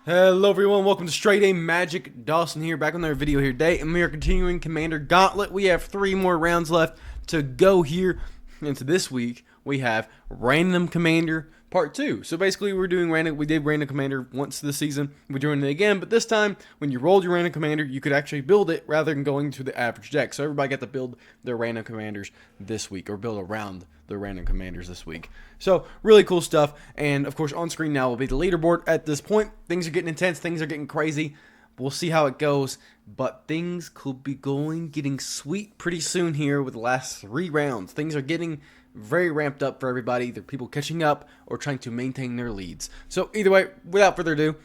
Hello everyone, welcome to StraightAMagic. Dawson here, back on another video here today, and we are continuing Commander Gauntlet. We have 3 more rounds left to go here. Into this week, we have Random Commander Part 2. So basically, we did Random Commander once this season. We're doing it again, but this time, when you rolled your Random Commander, you could actually build it rather than going to the average deck. So everybody got to build their Random Commanders this week, or build around the Random Commanders this week. So, really cool stuff, and of course, on screen now will be the leaderboard. At this point, things are getting intense, things are getting crazy. We'll see how it goes, but things could be getting sweet pretty soon here with the last 3 rounds. Things are getting very ramped up for everybody, either people catching up or trying to maintain their leads. So either way, without further ado,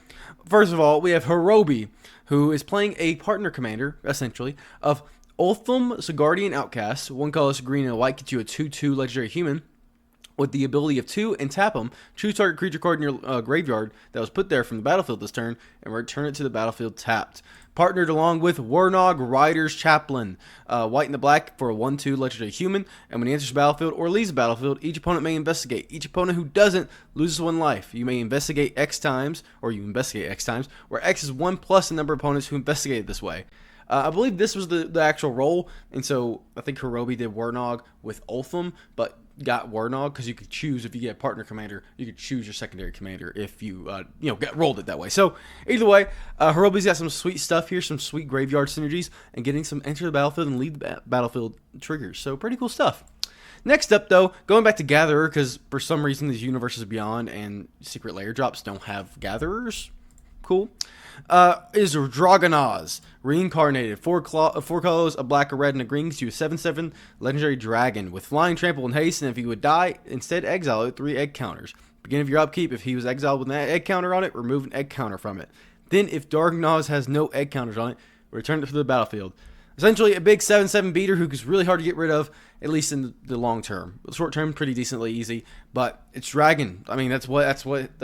first of all, we have Hirobi, who is playing a partner commander, essentially, of Ultham Sigardian Outcast. 1 colorless green and white gets you a 2/2 legendary human with the ability of 2 and tap them. Choose target creature card in your graveyard that was put there from the battlefield this turn and return it to the battlefield tapped. Partnered along with Warnog Rider's Chaplain. White and the black for a 1/2 legendary human. And when he enters the battlefield or leaves the battlefield, each opponent may investigate. Each opponent who doesn't loses 1 life. You may investigate X times, or you investigate X times, where X is 1 plus the number of opponents who investigated this way. I believe this was the actual roll, and so I think Hirobi did Warnog with Ultham, but got Warnog because you could choose, if you get a partner commander, you could choose your secondary commander if you rolled it that way. So either way, Hirobi's got some sweet stuff here, some sweet graveyard synergies, and getting some enter the battlefield and leave the battlefield triggers. So pretty cool stuff. Next up, though, going back to Gatherer, because for some reason these Universes Beyond and Secret Lair drops don't have Gatherers. Cool. Is Dragonaz, reincarnated. 4 colors, a black, a red, and a green. Gives you a 7/7 legendary dragon with flying, trample, and haste. And if he would die, instead exile it 3 egg counters. Beginning of your upkeep, if he was exiled with an egg counter on it, remove an egg counter from it. Then, if Dragonaz has no egg counters on it, return it to the battlefield. Essentially, a big 7/7 beater who is really hard to get rid of, at least in the long term. Short term, pretty decently easy, but it's dragon. I mean, that's what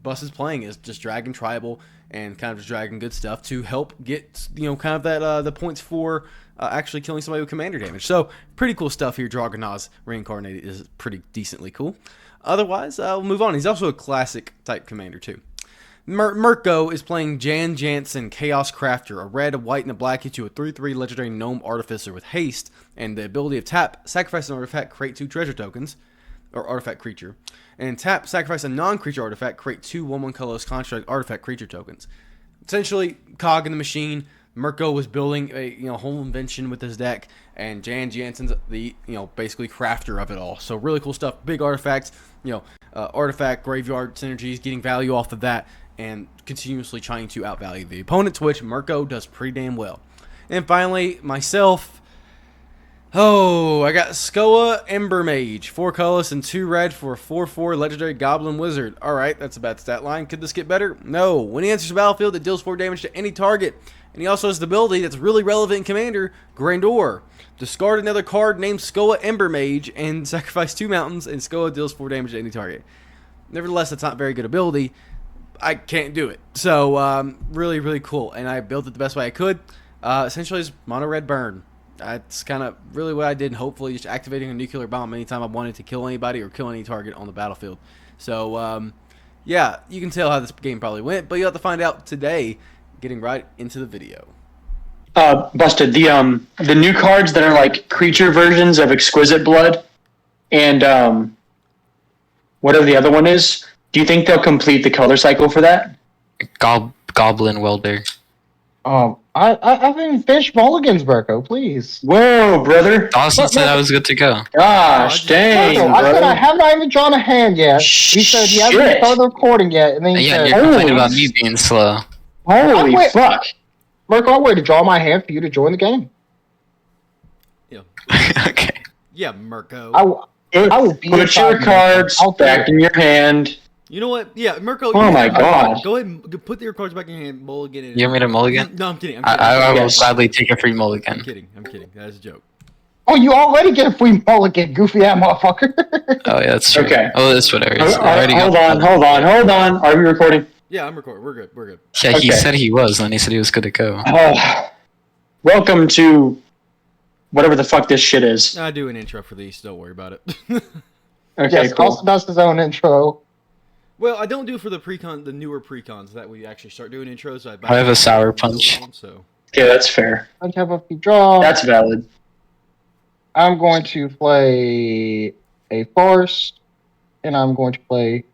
Bus is playing, is just dragon tribal and kind of just dragon good stuff to help get kind of that the points for actually killing somebody with commander damage. So pretty cool stuff here. Dragonaz reincarnated is pretty decently cool. Otherwise, we'll move on. He's also a classic type commander too. Mirko is playing Jan Jansen, Chaos Crafter. A red, a white, and a black gets you a 3/3 legendary gnome artificer with haste and the ability of tap, sacrifice an artifact, create 2 treasure tokens. Or artifact creature, and tap, sacrifice a non-creature artifact, create 2 1/1 colorless construct artifact creature tokens. Essentially, cog in the machine. Mirko was building a whole invention with his deck, and Jan Jansen's the basically crafter of it all. So really cool stuff. Big artifacts, artifact graveyard synergies, getting value off of that, and continuously trying to outvalue the opponents, which Mirko does pretty damn well. And finally, myself. Oh, I got Skoa Ember Mage, 4 colorless and 2 red for a 4/4 legendary goblin wizard. Alright, that's a bad stat line. Could this get better? No. When he enters the battlefield, it deals 4 damage to any target. And he also has the ability that's really relevant in Commander, Grandeur. Discard another card named Skoa Ember Mage and sacrifice 2 mountains, and Skoa deals 4 damage to any target. Nevertheless, that's not a very good ability. I can't do it. So, really, really cool. And I built it the best way I could. Essentially, it's mono red burn. That's kind of really what I did, and hopefully just activating a nuclear bomb anytime I wanted to kill anybody or kill any target on the battlefield. So, yeah, you can tell how this game probably went, but you'll have to find out today, getting right into the video. Busted, the new cards that are like creature versions of Exquisite Blood and whatever the other one is, do you think they'll complete the color cycle for that? Goblin Welder. I think fish mulligans, Berko, please. Whoa, brother. Dawson said I was good to go. Gosh, dang, Berko, I said I have not even drawn a hand yet. He said he hasn't even started recording yet, and then he said, you're complaining about me being slow. Holy fuck. Berko, I'll wait to draw my hand for you to join the game. Yeah. Okay. Yeah, Mirko. I will be Put your cards back in your hand. You know what? Yeah, Mirko. Oh my god. Go ahead and put your cards back in your hand. Mulligan it. You want me to mulligan? No, I'm kidding. I will gladly take a free mulligan. I'm kidding. That is a joke. Oh, you already get a free mulligan, goofy ass motherfucker. Oh, yeah, that's true. Okay. Oh, that's whatever. Hold on. Are we recording? Yeah, I'm recording. We're good. Yeah, he Okay. said he was, and then he said he was good to go. Welcome to whatever the fuck this shit is. I do an intro for these. Don't worry about it. Okay, Yes, cool. Dawson does his own intro. Well, I don't do it for the the newer precons that we actually start doing intros. So I have a sour punch. So Yeah, that's fair. Untap a few draw. That's valid. I'm going to play a forest, and I'm going to play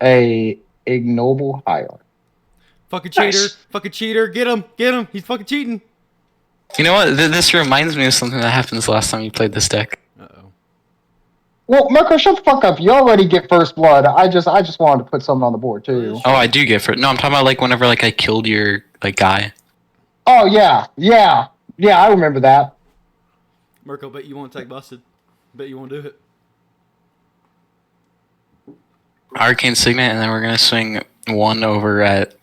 a ignoble hierarch. fucking cheater, Nice. fucking cheater, get him, he's fucking cheating. You know what? This reminds me of something that happened the last time you played this deck. Uh-oh. Well, Mirko, shut the fuck up. You already get first blood. I just wanted to put something on the board too. Oh, I do get for no. I'm talking about like whenever like I killed your like guy. Oh yeah. I remember that. Mirko, bet you won't take busted. Bet you won't do it. Arcane Signet, and then we're gonna swing one over at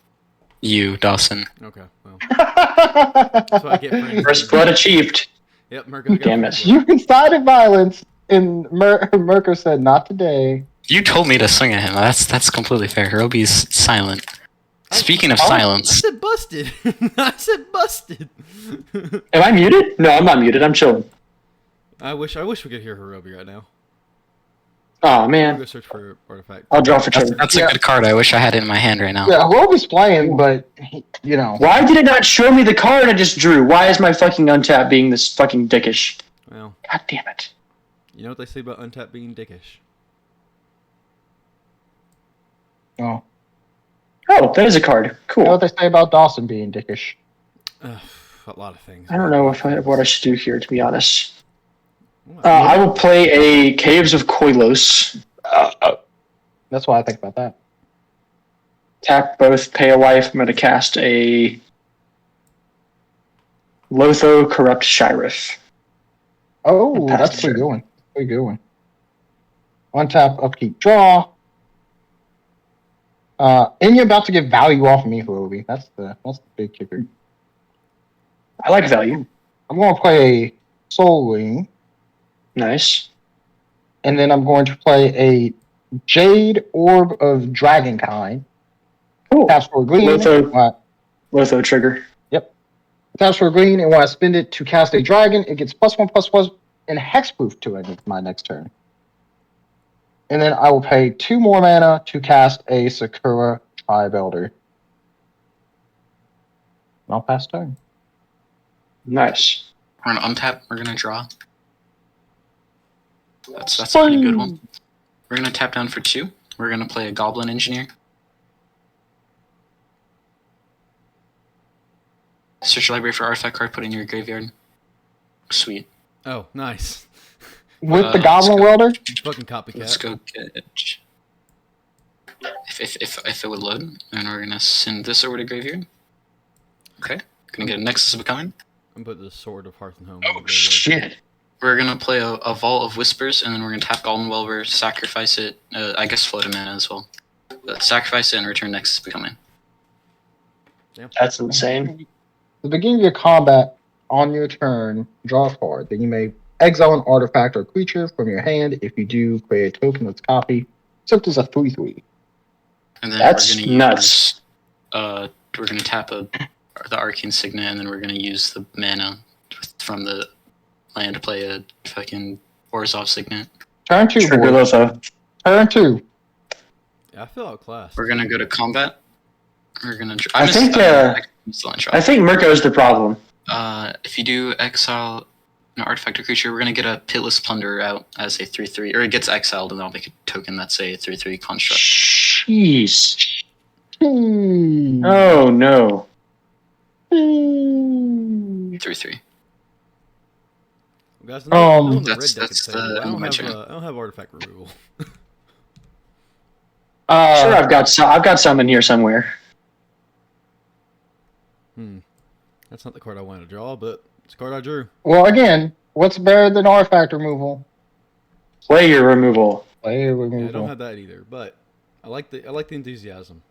you, Dawson. Okay, well. That's what I get for First blood achieved. Yep, Mirko. Damn it. You incited violence, and Mirko said, "Not today." You told me to swing at him. That's completely fair. Hirobi's silent. Speaking of I silence, said busted. I said busted. Am I muted? No, I'm not muted. I'm chilling. I wish we could hear Hirobi right now. Oh I'll man. go search for artifact. I'll draw for Trevor. that's a good card. I wish I had it in my hand right now. Yeah, Roby's playing, but you know. Why did it not show me the card I just drew? Why is my fucking untap being this fucking dickish? Well, God damn it. you know what they say about untap being dickish. Oh. Oh, that is a card. You know Cool. what they say about Dawson being dickish? A lot of things. I don't know what I should do here, to be honest. Well, I will play a Caves of Koilos. That's why I think about that. Tap both, pay a wife. I'm going to cast a Lotho Corrupt Sheriff. Oh, Pass that's the pretty turn. good one. Pretty good one. Untap, upkeep, draw. And you're about to get value off of me, Roby. That's the big kicker. I like value. I'm going to play a Soul Ring, Nice. and then I'm going to play a Jade Orb of Dragonkind. Cool. Taps for a green. Lotho trigger. Taps for a green, and when I spend it to cast a dragon, it gets +1/+1 and hexproof to it my next turn. And then I will pay 2 more mana to cast a Sakura Tribe Elder. And I'll pass turn. Nice. We're gonna untap. We're gonna draw. That's a pretty good one. We're gonna tap down for 2. We're gonna play a Goblin Engineer. Search your library for artifact card. Put it in your graveyard. Sweet. Oh, nice. With the Goblin Welder? Fucking copycat. Let's go get it. If it would load, and we're gonna send this over to graveyard. Okay. Gonna get a Nexus of Becoming. I'm putting the Sword of Hearth and Home. Oh, shit. We're gonna play a Vault of Whispers, and then we're gonna tap Golden Welver, sacrifice it. I guess float a mana as well. Sacrifice it and return Nexus of Becoming. That's insane. At the beginning of your combat, on your turn, draw a card. Then you may exile an artifact or creature from your hand. If you do, create a token of its copy. Except it's a 3/3. And then That's we're gonna nuts. We're gonna tap the Arcane Signet, and then we're gonna use the mana from the land to play a fucking Orzhov Signet. Turn 2, Trigger boys. Lotho. Turn 2. Yeah, I feel outclassed. We're gonna go to combat. We're gonna. I think Mirko's the problem. If you do exile an artifact or creature, we're gonna get a Pitless Plunderer out as a 3/3, or it gets exiled, and I'll make a token that's a 3/3 construct. Jeez. Hmm. Oh no. 3/3. Well, guys, no one in the That's- red deck that's can tell you, the- I don't my have, turn. I don't have artifact removal. Sure, I've got some in here somewhere. That's not the card I wanted to draw, but it's the card I drew. Well, again, what's better than artifact removal? Player removal. Player Yeah, I removal. don't have that either, but I like the enthusiasm.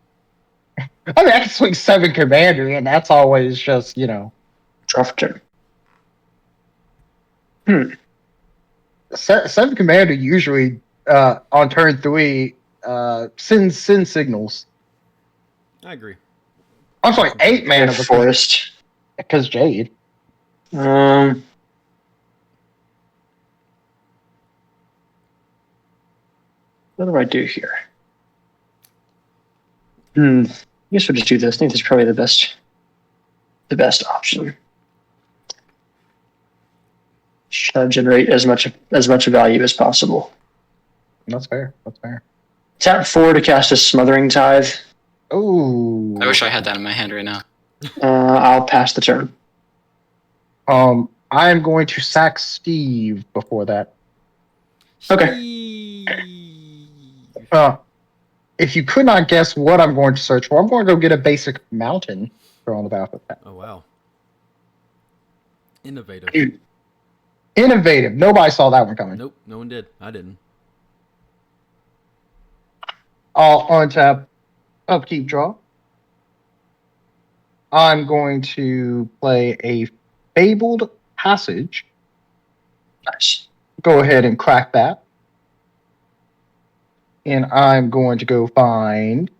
I mean, I can swing 7 commander, and that's always just, Draw for turn. 7 commander usually on turn 3 sends signals. I agree. I'm sorry, 8 mana Forest. because Jade. What do I do here? I guess we'll just do this. I think this is probably the best option. Try to generate as much value as possible. That's fair. That's fair. Tap 4 to cast a Smothering Tithe. Oh. I wish I had that in my hand right now. I'll pass the turn. I'm going to sack Steve before that. Okay. If you could not guess what I'm going to search for, I'm going to go get a basic mountain throw on the battlefield. Oh wow. Innovative. Innovative. Nobody saw that one coming. Nope, no one did. I didn't. I'll untap, upkeep, draw. I'm going to play a Fabled Passage. Nice. Go ahead and crack that. And I'm going to go find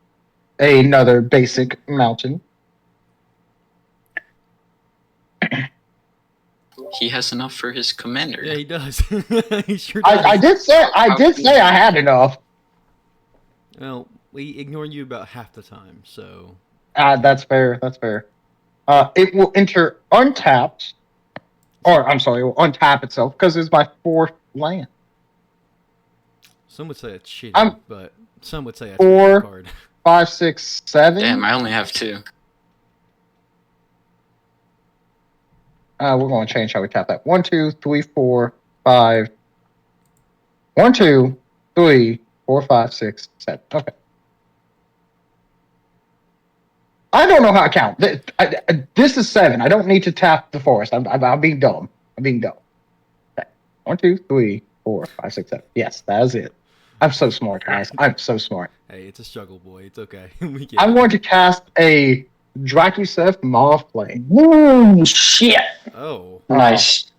another basic mountain. He has enough for his commander. Yeah, he does. He sure does. I did say I had enough. Well, we ignore you about half the time, so. That's fair. That's fair. It will enter untapped, or I'm sorry, it will untap itself because it's my 4th land. Some would say it's cheating, I'm- but some would say it's 4, a card. 5, 6, 7. Damn, I only have 2. We're going to change how we tap that. 1, 2, 3, 4, 5. 1, 2, 3, 4, 5, 6, 7. Okay. I don't know how to count. This is 7. I don't need to tap the forest. I'm being dumb. I'm being dumb. Okay. 1, 2, 3, 4, 5, 6, 7. Yes, that is it. I'm so smart, guys. I'm so smart. Hey, it's a struggle, boy. It's okay. We get I'm it. going to cast a Drakuseth Moth Flame. Woo, shit. Oh. Nice.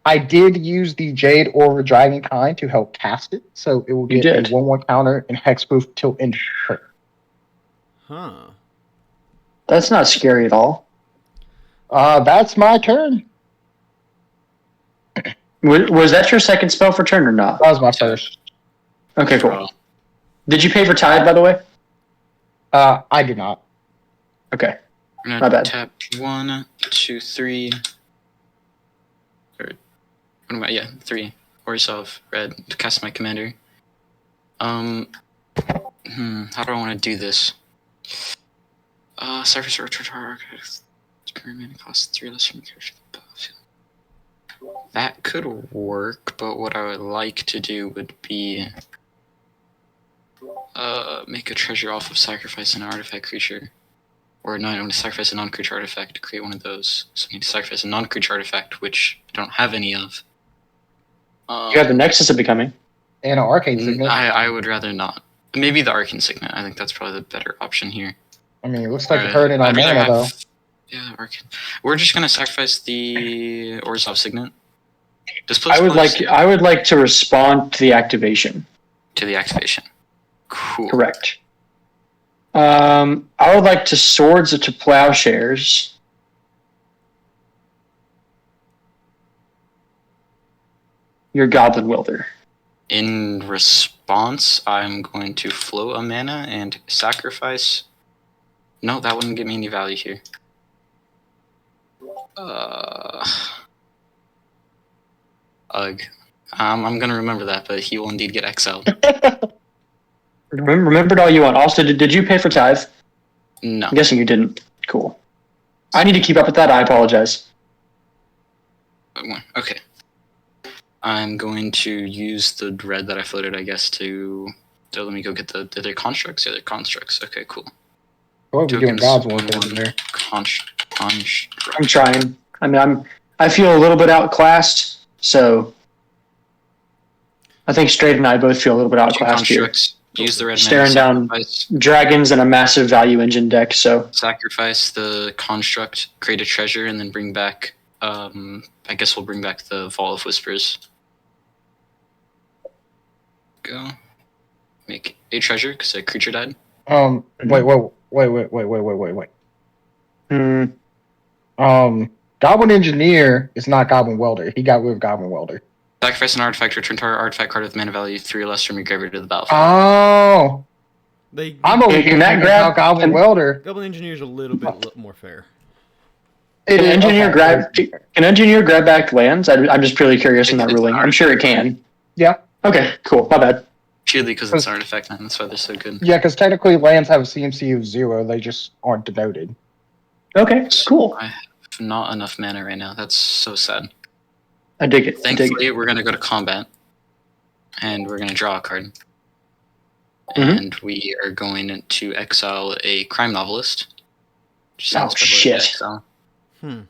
I did use the Jade Aura Dragon Kind to help cast it, so it will You get a did. 1/1 counter and hexproof till end of turn. Huh. That's not scary at all. That's my turn. Was that your second spell for turn or not? That was my first. Okay, cool. Did you pay for Tide, by the way? I did not. Okay. I'm My gonna bad. tap 1, 2, 3. Or, what am I? Yeah, 3. Orzhov, red, to cast my commander. How do I want to do this? Surface or Tartar Experiment costs 3 less from character. That could work, but what I would like to do would be make a treasure off of sacrifice an artifact creature. Or no, I want to sacrifice a non-creature artifact to create one of those. So I need to sacrifice a non-creature artifact, which I don't have any of. You have the Nexus of Becoming. And an Arcane Signet. I would rather not. Maybe the Arcane Signet. I think that's probably the better option here. I mean, it looks like you heard it on I'd rather mana, though. have- Yeah, Arcane. We're just gonna sacrifice the Orzhov Signet. I would like to respond to the activation. To the activation. Cool. Correct. I would like to Swords to Plowshares. Your Goblin Welder. In response, I'm going to flow a mana and sacrifice. No, that wouldn't give me any value here. Ugh. I'm gonna remember that, but he will indeed get exiled. Remember it all you want. Also, did you pay for Tithe? No. I'm guessing you didn't. Cool. I need to keep up with that. I apologize. Okay. I'm going to use the red that I floated, I guess, to let me go get the other constructs. The other constructs. Okay, cool. What we're doing God's work over there. I'm trying. I mean, I feel a little bit outclassed, so I think Straight and I both feel a little bit outclassed here. Use the red Staring mana, down dragons and a massive value engine deck, so sacrifice the construct, create a treasure, and then bring back. I guess we'll bring back the Vault of Whispers. Go. Make a treasure because a creature died. Wait. Goblin Engineer is not Goblin Welder. He got rid of Goblin Welder. Sacrifice an artifact, return target artifact card with mana value 3 or less from your graveyard to the battlefield. Oh. I'm over here Can that thinking how grab? Goblin Welder. Goblin Engineer's a little bit more fair. It Can is- engineer okay, grab? it is- Can engineer grab back lands? I'm just purely curious in that It's ruling. an I'm sure it can. Yeah, Okay, cool. My bad. Purely because it's artifact land. That's why they're so good. yeah, because technically lands have a CMC of 0. They just aren't denoted. Okay, cool. I have not enough mana right now. That's so sad. I dig it. I dig it. Thankfully, we're gonna go to combat, and we're gonna draw a card. Mhm. And we are going to exile a crime novelist. Which Oh, sounds better shit. to exile. Hmm.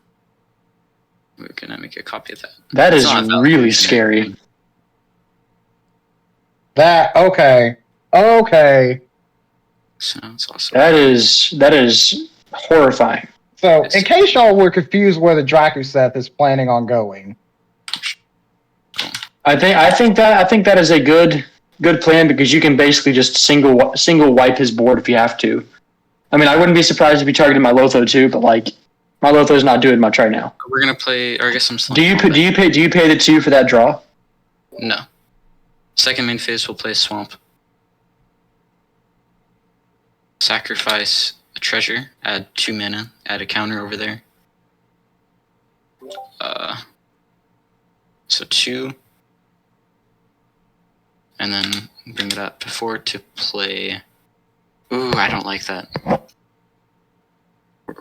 We're gonna make a copy of that. That It's is not valid. really scary. Okay. So it's also That is horrifying. So, in case y'all were confused where the Drakuseth is planning on going, I think that is a good plan because you can basically just single wipe his board if you have to. I mean, I wouldn't be surprised if he targeted my Lotho too, but like my Lotho's not doing much right now. we're gonna play. Or I guess I'm still. Do you pay the 2 for that draw? No. Second main phase, we'll play Swamp. Sacrifice a treasure, add 2 mana, add a counter over there. So 2. And then bring it up before to play. Ooh, I don't like that.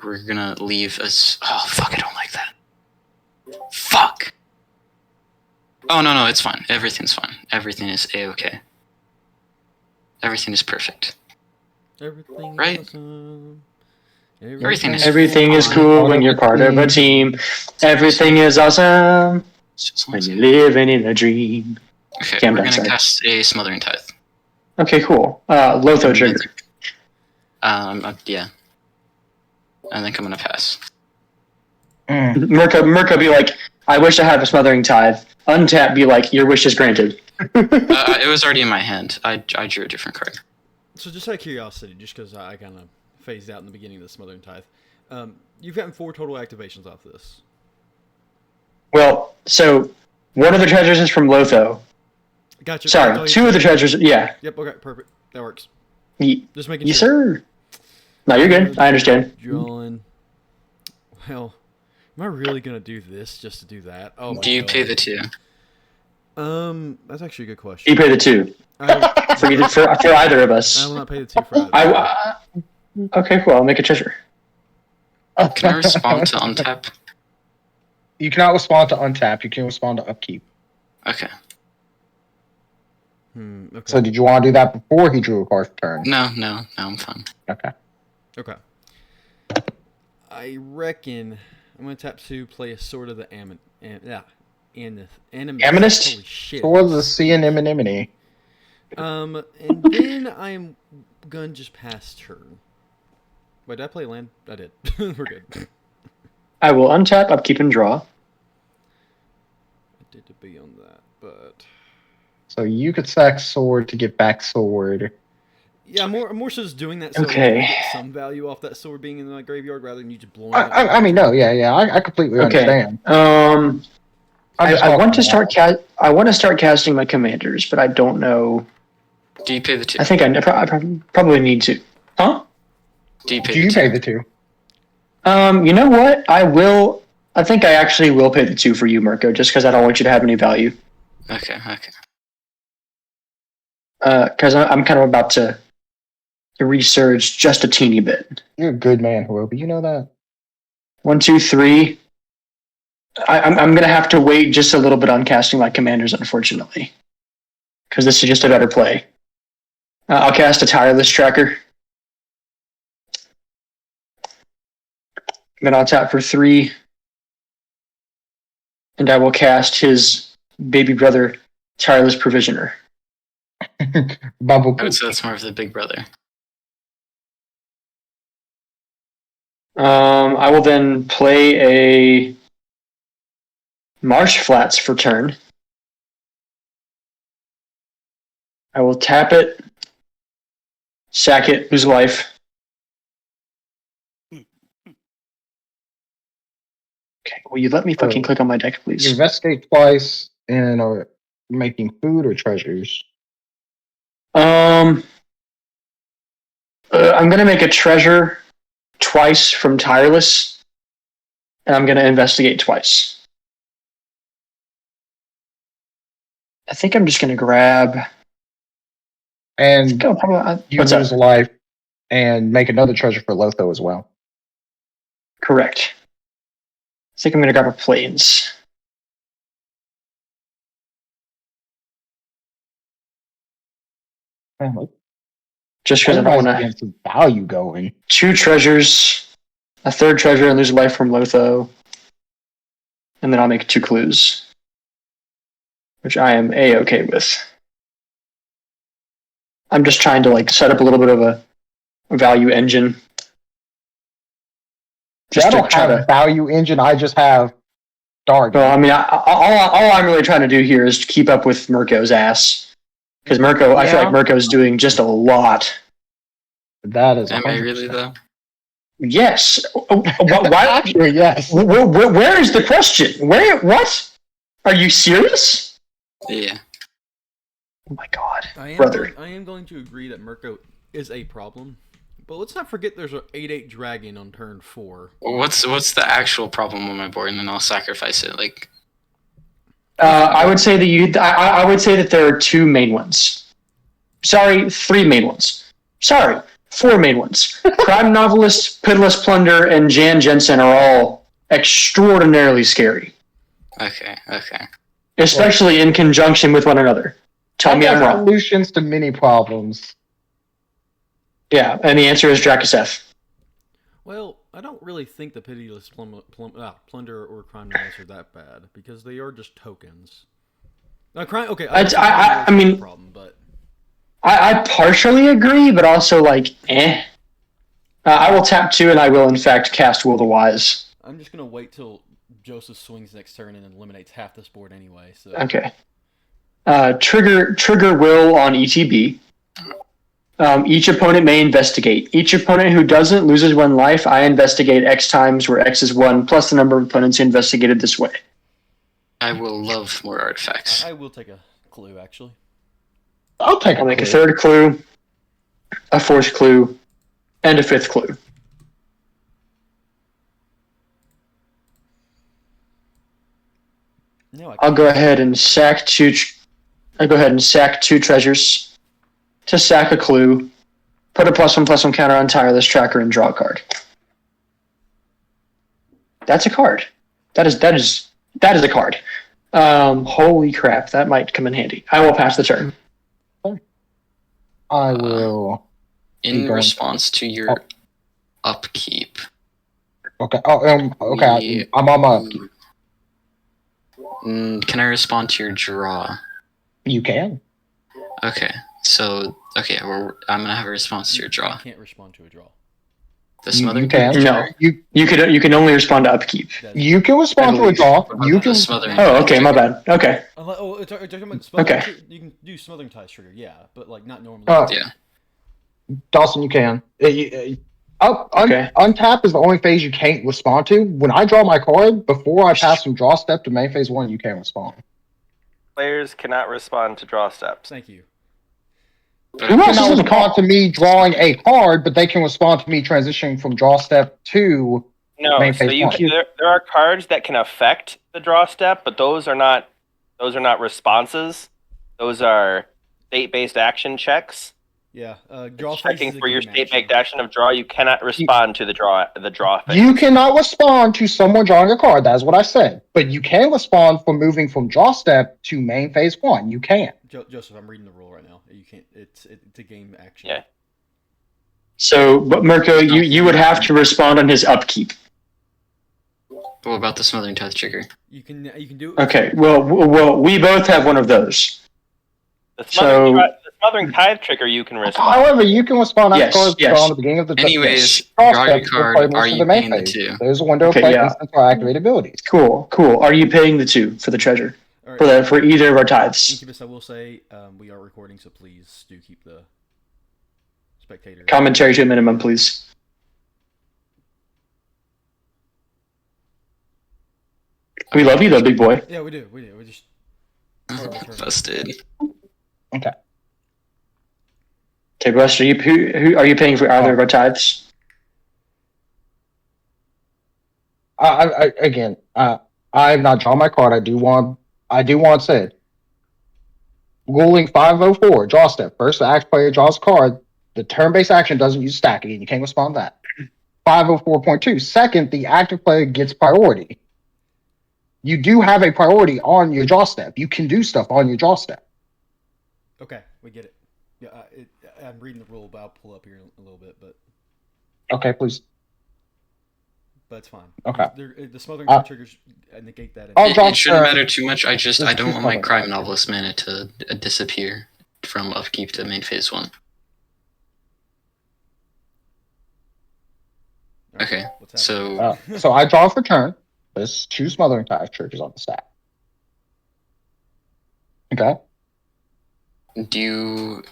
We're gonna leave us. Oh, fuck, I don't like that. Fuck! Oh, no, it's fine. Everything's fine. Everything is A-okay. Everything is perfect. Everything Right. awesome. Everything is cool when you're part of a team. Everything is awesome when you're living in a dream. Okay, Okay, I'm we're done, gonna sorry. cast a Smothering Tithe. Okay, cool. Lotho trigger. Yeah. And then I'm gonna pass. Murka be like, I wish I had a smothering tithe. Untap be like, your wish is granted. It was already in my hand. I drew a different card. So just out of curiosity, just because I kind of phased out in the beginning of the Smothering Tithe, you've gotten 4 total activations off this. Well, so one of the treasures is from Lotho. Gotcha. Sorry, 2 of the treasures. Yeah. Yep. Okay. Perfect. That works. Ye- Just making yes, sure. sir. No, you're good. I understand. Drawing. Well, am I really gonna do this just to do that? Oh my Do you God. pay the 2? That's actually a good question. You pay the 2 I, for either of I us. will not pay the 2 for either. Okay, cool. I'll make a treasure. Can I respond to untap? You cannot respond to untap. You can respond to upkeep. Okay. Okay. So, did you want to do that before he drew a card for turn? No, I'm fine. Okay. Okay. I reckon I'm gonna tap 2, play a Sword of the Amethyst? Holy shit. Sword of the Sea and Anemone. And then I'm gonna just pass turn. Wait, did I play land? I did. We're good. I will untap, upkeep, and draw. I did to be on that, but So you could sack sword to get back sword. yeah, I'm more so just doing that so Okay. I can get some value off that sword being in my graveyard rather than you just blowing it. I mean, no, yeah, I completely Okay. understand. I want to start casting my commanders, but I don't know. Do you pay the 2? I think I probably need to. Huh? Do you pay Do the you 2? pay the 2? You know what? I will. I think I actually will pay the 2 for you, Mirko, just because I don't want you to have any value. Okay. Because I'm kind of about to resurge just a teeny bit. You're a good man, Hirobi. You know that? 1, 2, 3. I'm gonna have to wait just a little bit on casting my commanders, unfortunately, because this is just a better play. I'll cast a tireless tracker. Then I'll tap for 3, and I will cast his baby brother, tireless provisioner. Bubble. I would say that's more of the big brother. I will then play a Marsh Flats for turn. I will tap it, sack it, lose life. Okay, will you let me fucking click on my deck, You please? investigate twice and are making food or treasures. I'm gonna make a treasure twice from Tireless, and I'm gonna investigate twice. I think I'm just gonna grab. And you What's lose up? life and make another treasure for Lotho as well. Correct. I think I'm gonna grab a planes. Just because I don't want to. Get some value going. 2 treasures, a 3rd treasure, and lose life from Lotho. And then I'll make 2 clues, which I am A-okay with. I'm just trying to like set up a little bit of a value engine. I don't have a value engine. I just have dark. Well, I mean, all I'm really trying to do here is keep up with Mirko's ass. Because Mirko, I feel like Mirko's doing just a lot. That is. Am I really though? Yes. Why? Actually, yes. Where is the question? Where? What? Are you serious? Yeah. Oh my god, brother! I am going to agree that Mirko is a problem, but let's not forget there's an 8/8 dragon on turn 4. What's the actual problem on my board, and then I'll sacrifice it. Like, I would say that I would say that there are 2 main ones. Sorry, 3 main ones. Sorry, 4 main ones. Crime Novelist, Pitiless Plunder, and Jan Jensen are all extraordinarily scary. Okay. Especially in conjunction with one another. Tell me I'm wrong. Solutions to many problems. Yeah, and the answer is Drakaseth. Well, I don't really think the Pitiless Plunder or Crime Novelist are that bad, because they are just tokens. Okay, I mean, problem, but I partially agree, but also like, I will tap 2, and I will in fact cast Will the Wise. I'm just gonna wait till Joseph swings next turn and eliminates half this board anyway. So okay. Trigger Will on ETB. Each opponent may investigate. Each opponent who doesn't loses 1 life. I investigate X times, where X is 1 plus the number of opponents who investigated this way. I will love more artifacts. I will take a clue, actually. I'll make a 3rd clue, a 4th clue, and a 5th clue. No, I'll go ahead and sack 2. I'll go ahead and sack 2 treasures to sack a clue, put a +1/+1 counter on Tireless Tracker, and draw a card. That's a card. That is a card. Holy crap, that might come in handy. I will pass the turn. I will. In response to your upkeep. Okay. Okay. I'm on my upkeep. Can I respond to your draw? You can. Okay. So, I'm gonna have a response to your draw. I can't respond to a draw. The smothering. You can. No. You can only respond to upkeep. You can respond to a draw. You can. Oh, okay. My bad. Okay. You're talking about smothering. Okay. You can do smothering ties trigger, yeah, but like not normally. Yeah. Dawson, you can. Untap is the only phase you can't respond to. When I draw my card, before I pass from draw step to main phase 1, you can't respond. Players cannot respond to draw steps. Thank you. Who cannot respond to me drawing a card, but they can respond to me transitioning from draw step to main phase 1. There are cards that can affect the draw step, but those are not responses. Those are state-based action checks. Yeah, draw checking for your state-based action of draw. You cannot respond to the draw phase. You cannot respond to someone drawing a card. That is what I said. But you can respond for moving from draw step to main phase 1. You can. Joseph, I'm reading the rule right now. You can't. It's a game action. Yeah. So, but Mirko, you would have to respond on his upkeep. What about the smothering tithe trigger? You can do. Okay. Well, we both have one of those. The smothering tithe trigger you can respond. However, you can respond yes. on the beginning of the Anyways, draw your card. Are you paying the 2? There's a window of play instance for activate abilities. Cool. Are you paying the 2 for the treasure? Right. For either of our tithes? Incubus, I will say we are recording, so please do keep the spectator commentary to a minimum, please. We love you, though, big boy. Yeah, we do. We just busted. Okay. Okay, Buster, who are you paying for either of our tithes? Again, I have not drawn my card. I do want said. Ruling 504, draw step. First, the act player draws a card. The turn-based action doesn't use stack again. You can't respond to that. 504.2. Second, the active player gets priority. You do have a priority on your draw step. You can do stuff on your draw step. Okay, we get it. Yeah, I'm reading the rule, but I'll pull up here a little bit, but Please. But it's fine. Okay. The smothering triggers negate that. It shouldn't matter too much. I don't want my crime novelist mana to disappear from upkeep to main phase 1. Okay, so so I draw for turn. There's 2 smothering triggers on the stack. Okay. do you?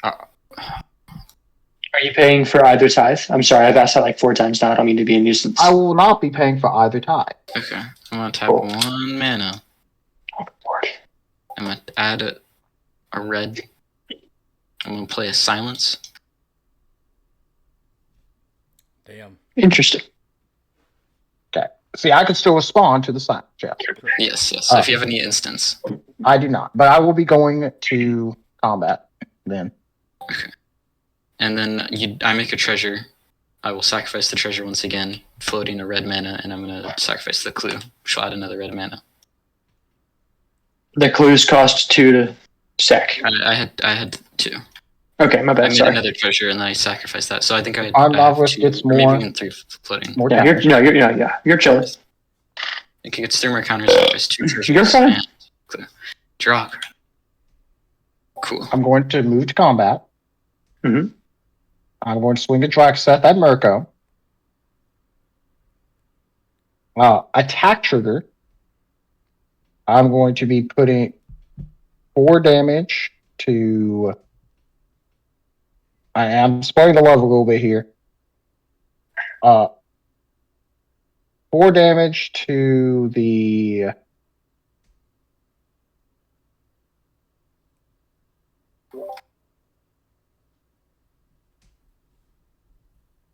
Are you paying for either tithe? I'm sorry, I've asked that like 4 times now. I don't mean to be a nuisance. I will not be paying for either tithe. Okay, I'm gonna tap Cool. 1 mana. Oh, Lord. I'm gonna add a red. I'm gonna play a silence. Damn. Interesting. Okay. See, I can still respond to the sign, Jeff. Yes. If you have any instance. I do not, but I will be going to combat then. Okay. And then I make a treasure. I will sacrifice the treasure once again, floating a red mana, and I'm gonna sacrifice the clue, which will add another red mana. The clues cost 2 to sack. I had 2. Okay, my bad. I made Sorry. another treasure and then I sacrificed that. So I think I Our have novelist 2, gets maybe more- even 3 floating. More Yeah, damage. you're chilling. It gets 3 more counters. Sacrifice 2 treasures. You're fine. and clue. Draw. Cool. I'm going to move to combat. Mhm. I'm going to swing a drag set at Mirko. Attack trigger. I'm going to be putting 4 damage to. I am spreading the love a little bit here. 4 damage to the.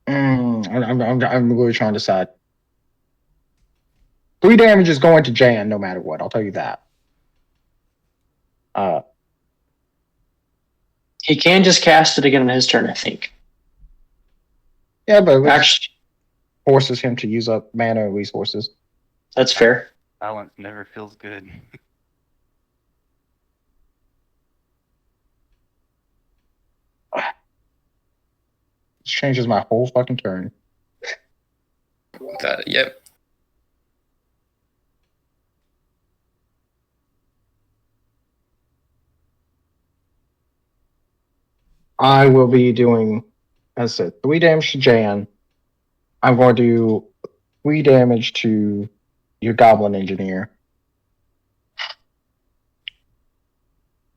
I'm really trying to decide. 3 damage is going to Jan no matter what. I'll tell you that. He can just cast it again on his turn, I think. Yeah, but it Actually, forces him to use up mana resources. that's fair. Balance never feels good. This changes my whole fucking turn. Yep. I will be doing, as I said, 3 damage to Jan. I'm going to do 3 damage to your Goblin Engineer.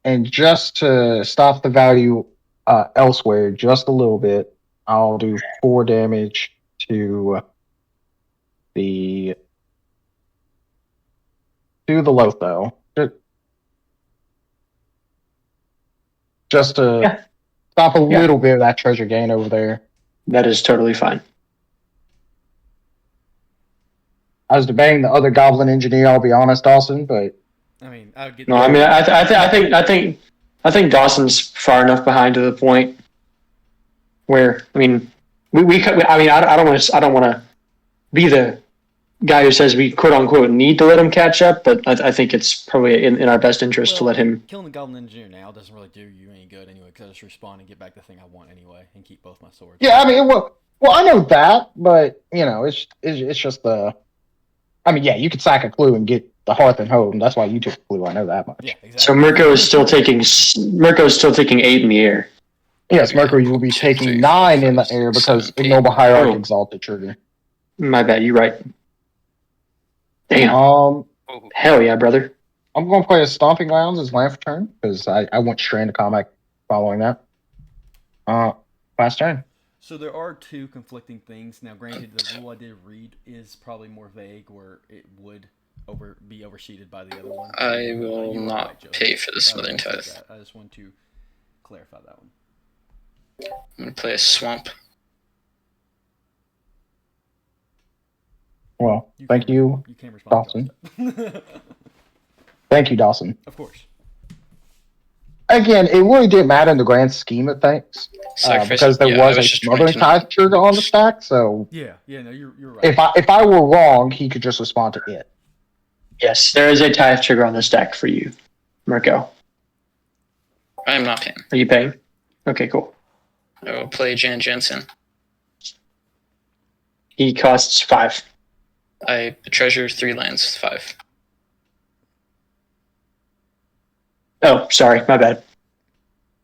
And just to stop the value elsewhere just a little bit, I'll do 4 damage to the Lotho. Just to stop a little bit of that treasure gain over there. That is totally fine. I was debating the other Goblin Engineer, I'll be honest, Dawson, but I mean, I would get. No, I mean, I think Dawson's far enough behind to the point where, I mean, I don't want to be the guy who says we quote unquote need to let him catch up, but I think it's probably in our best interest to let him. Killing the Goblin Engineer now doesn't really do you any good anyway, because I just respawn and get back the thing I want anyway, and keep both my swords. yeah, I mean, well, I know that, but you know, it's just the. I mean, yeah, you could sack a clue and get the Hearth and Home. That's why you took a clue. I know that much. Yeah, exactly. So Mirko is still taking 8 in the air. Yes, Mercury will be taking 9 in the air because Ignoble Hierarch exalted trigger. My bad, you're right. Damn. Oh, Hell yeah, brother. I'm going to play a Stomping Grounds as land for turn because I went straight into combat following that. Last turn. So there are 2 conflicting things. Now, granted, the rule I did read is probably more vague, where it would be oversheeted by the other one. I will You were not right, Joe. pay for the I Smithering appreciate Tithe. that. I just want to clarify that one. I'm gonna play a swamp. Well, thank you, You can respond. Dawson. To Thank you, Dawson. of course. Again, it really didn't matter in the grand scheme of things Sacrifice. because there yeah, I was a just trying smothering to tithe trigger on the stack. So Yeah. No, you're right. if I were wrong, he could just respond to it. Yes, there is a tithe trigger on the stack for you, Mirko. I am not paying. Are you paying? Okay, cool. I will play Jan Jensen. He costs 5. I treasure 3 lands, 5. Oh, sorry, my bad.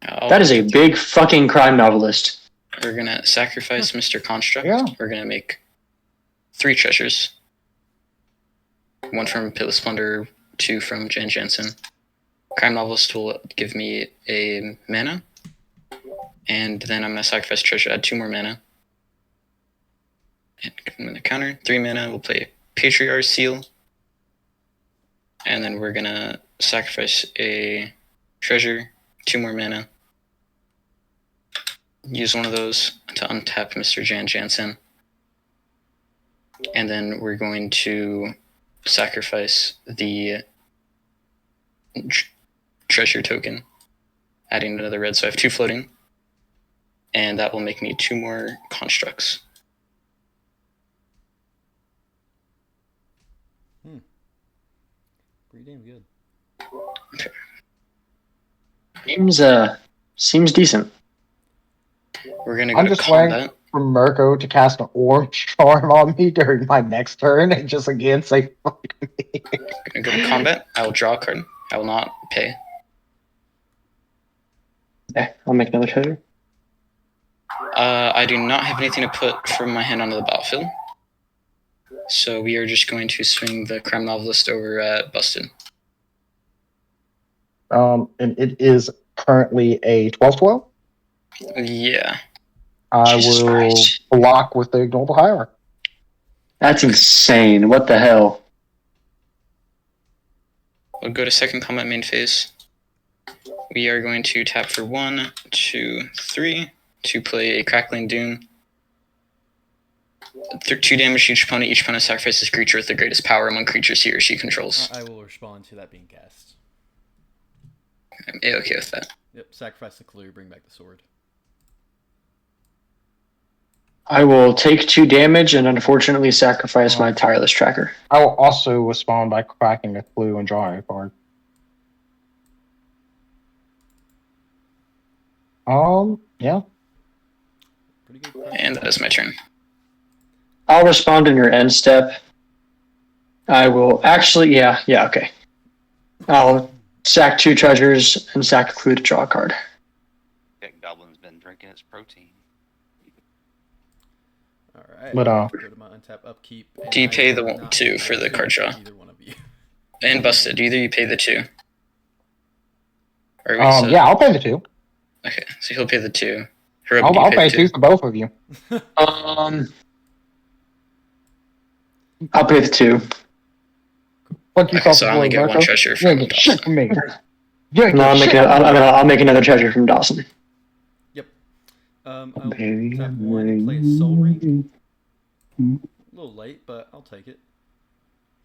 That is a big fucking crime novelist. We're gonna sacrifice Mr. Construct. Yeah. We're gonna make 3 treasures. 1 from Pit of Splendor, 2 from Jan Jensen. Crime Novelist will give me a mana. And then I'm gonna sacrifice treasure, add 2 more mana. And give him the counter. 3 mana, we'll play Patriarch Seal. And then we're gonna sacrifice a treasure, 2 more mana. Use one of those to untap Mr. Jan Jansen. And then we're going to sacrifice the treasure token, adding another red, so I have 2 floating. And that will make me 2 more constructs. Pretty damn good. Okay. Seems decent. We're gonna go I'm to just waiting combat. for Mirko to cast an orange charm on me during my next turn and just again say fuck me. We're gonna go to combat. I will draw a card. I will not pay. Okay, I'll make another treasure. I do not have anything to put from my hand onto the battlefield. So we are just going to swing the Crime Novelist over at Busted. And it is currently a 12/12. Yeah. I Jesus will Christ. block with the Ignoble Hierarch. That's insane. What the hell? We'll go to second combat main phase. We are going to tap for 1, 2, 3 to play a Crackling Doom. 2 damage to each opponent. Each opponent sacrifices a creature with the greatest power among creatures he or she controls. I will respond to that being cast. I'm A-okay with that. Yep. Sacrifice the clue. Bring back the sword. I will take 2 damage and unfortunately sacrifice my tireless tracker. I will also respond by cracking a clue and drawing a card. Yeah. Pretty good. Card. And that is my turn. I'll respond in your end step. I will actually, yeah, okay. I'll sack 2 treasures and sack a clue to draw a card. That goblin's been drinking its protein. All right. But, go to my untap upkeep. and Do you I pay will the not 2 pay for the card draw? Either one of you. And Busted. Either you pay the 2. Or Yeah, I'll pay the 2. Okay, so he'll pay the 2. I'll pay 2 for both of you. I'll pay the 2. Fuck you, Okay, so I only get 1 treasure You from ain't get shit Dawson. from me. You ain't No, get shit. I'll make another treasure from Dawson. Yep. I'll tap 1 and play a Soul Ring. A little late, but I'll take it.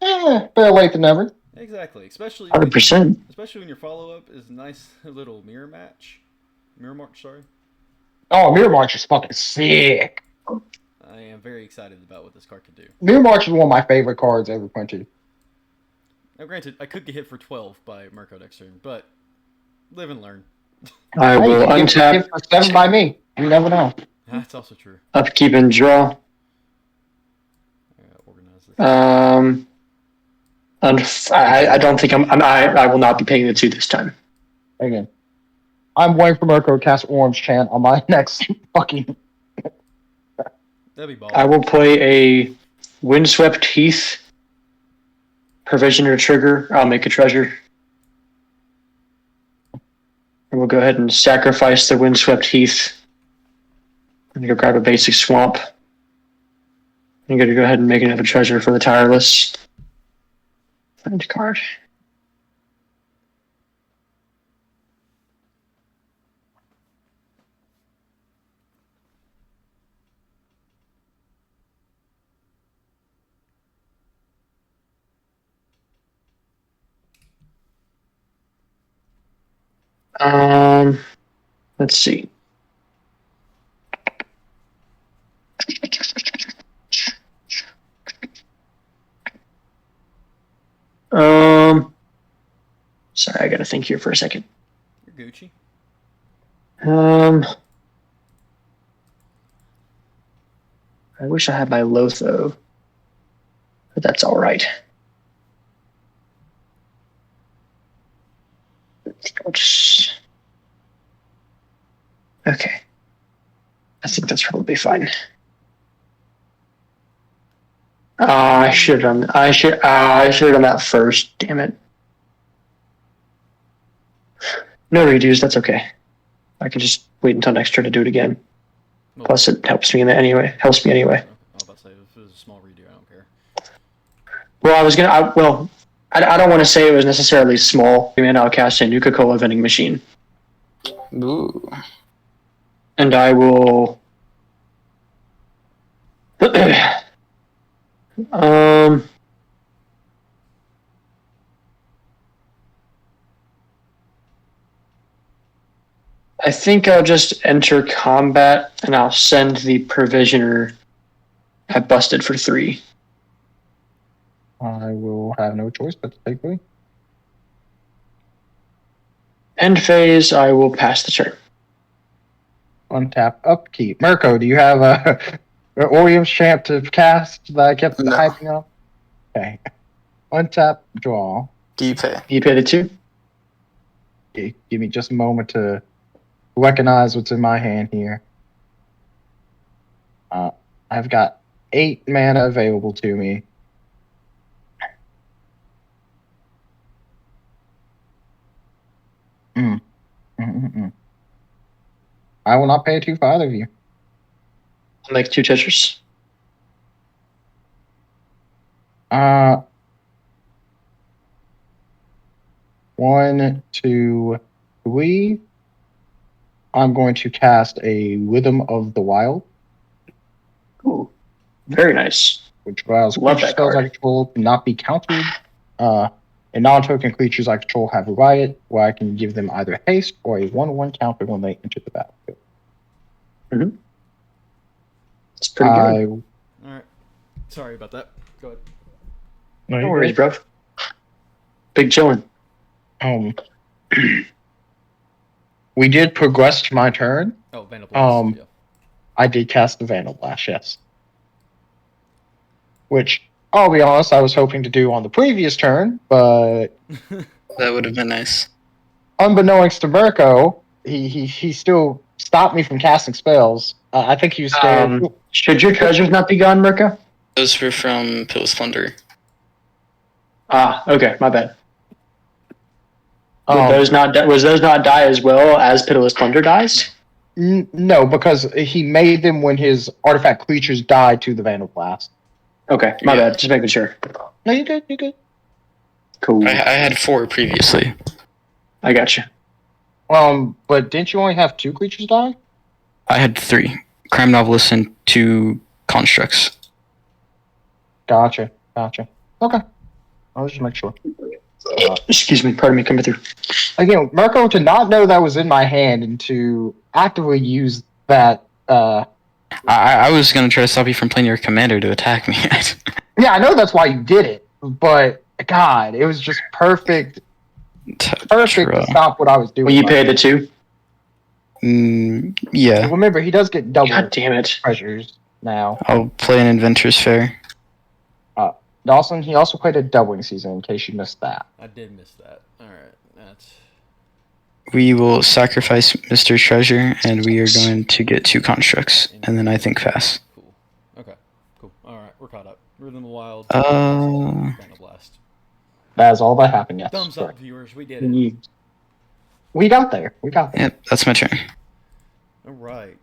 Better late than never. Exactly. Especially 100%. especially when your follow-up is a nice little mirror match. Mirror march, sorry. Oh, Mirror March is fucking sick. I am very excited about what this card can do. Mirror March is one of my favorite cards ever printed. Now, granted, I could get hit for 12 by Mirko next turn, but live and learn. I will you can get hit untap, for 7 by me. You never know. That's also true. upkeep, and draw. I gotta organize this. I don't think I will not be paying the 2 this time. Again, I'm waiting for Mirko to cast Orange Chant on my next fucking. That'd be ball. I will play a Windswept Heath. Provisioner trigger. I'll make a treasure. And we'll go ahead and sacrifice the Windswept Heath. I'm going to go grab a basic swamp. I'm going to go ahead and make another treasure for the Tireless. Find a card. Let's see. Sorry, I gotta think here for a second. You're Gucci. I wish I had my Lotho, but that's all right. Okay. I think that's probably fine. I should have done. I should have done that first. Damn it. No redos. That's okay. I can just wait until next turn to do it again. Well, Plus, it helps me in it anyway. Helps me anyway. I was about to say, if it was a small redo, I don't care. Well, I was gonna. I don't want to say it was necessarily small. And I'll cast a Nuka-Cola vending machine, Ooh. and I will. I think I'll just enter combat, and I'll send the provisioner at busted for 3. I will have no choice but to take Lee. End phase, I will pass the turn. Untap, upkeep. Mirko, do you have a Orium's Champ to cast that I kept No. hyping up? Okay. Untap, draw. Do you pay? You pay the 2? Okay, give me just a moment to recognize what's in my hand here. I've got 8 mana available to me. I will not pay a 2 for either of you. I'll make 2 treasures. 1, 2, 3. I'm going to cast a Rhythm of the Wild, Ooh, very nice. which allows Love creature that spells I card. control to not be countered. And non-token creatures I control have a riot, where I can give them either haste or a 1/1 counter when they enter the battlefield. It's pretty good. Alright. Sorry about that. Go ahead. No worries, bro. Big chillin'. We did progress to my turn. Oh, Vandal Blast. Yeah. I did cast the Vandal Blast, yes. Which, I'll be honest, I was hoping to do on the previous turn, but That would have been nice. unbeknownst to Mirko, he still stopped me from casting spells. I think he was scared. Should your treasures not be gone, Mirka? Those were from Pilla's Plunder. Ah, okay, my bad. Um, was those not die as well as Pitiless Plunder dies? No, because he made them when his artifact creatures died to the Vandal Blast. Okay, my Yeah. bad. Just making sure. No, you're good. You're good. Cool. I had 4 previously. I got you. But didn't you only have 2 creatures die? I had 3. Crime Novelists and 2 Constructs. Gotcha. Okay. I'll just make sure. Excuse me. Pardon me. Coming through. Again, Mirko, to not know that was in my hand and to actively use that. I was going to try to stop you from playing your commander to attack me. Yeah, I know that's why you did it, but God, it was just perfect to stop what I was doing. Will you pay the 2? Yeah. Remember, he does get double God damn it. treasures now. I'll play an Inventor's Fair. Dawson, he also played a doubling season in case you missed that. I did miss that. Alright. That's. We will sacrifice Mr. Treasure, and we are going to get 2 Constructs, and then I think pass. Cool. Okay. Cool. Alright. We're caught up. Rhythm of the Wild. Uh, Vandal Blast. That is all that happened, yes. Thumbs up, Correct. viewers. We did it. We got there. Yep, that's my turn. Alright.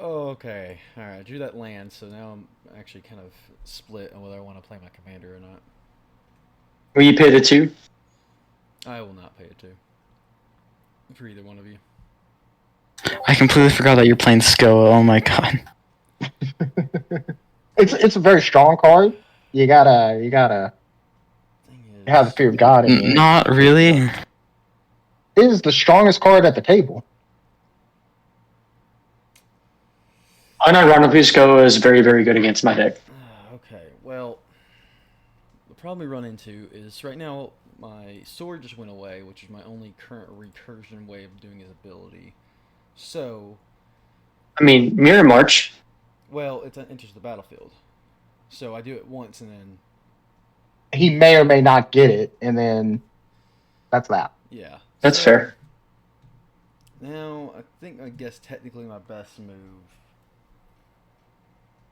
Okay. Alright. I drew that land, so now I'm actually kind of split on whether I want to play my commander or not. Will you pay the 2? I will not pay it to. For either one of you. I completely forgot that you're playing Skill. Oh my god. It's a very strong card. You gotta Thing is, have the fear of God in you. Not really. is the strongest card at the table. Unironically, Sko is very, very good against my deck. Okay, well, the problem we run into is right now my sword just went away, which is my only current recursion way of doing his ability. So, I mean, Mirror March. well, it enters the battlefield. So I do it once and then, He may or may not get it, and then that's that. yeah. That's So, fair. Now, I guess technically my best move.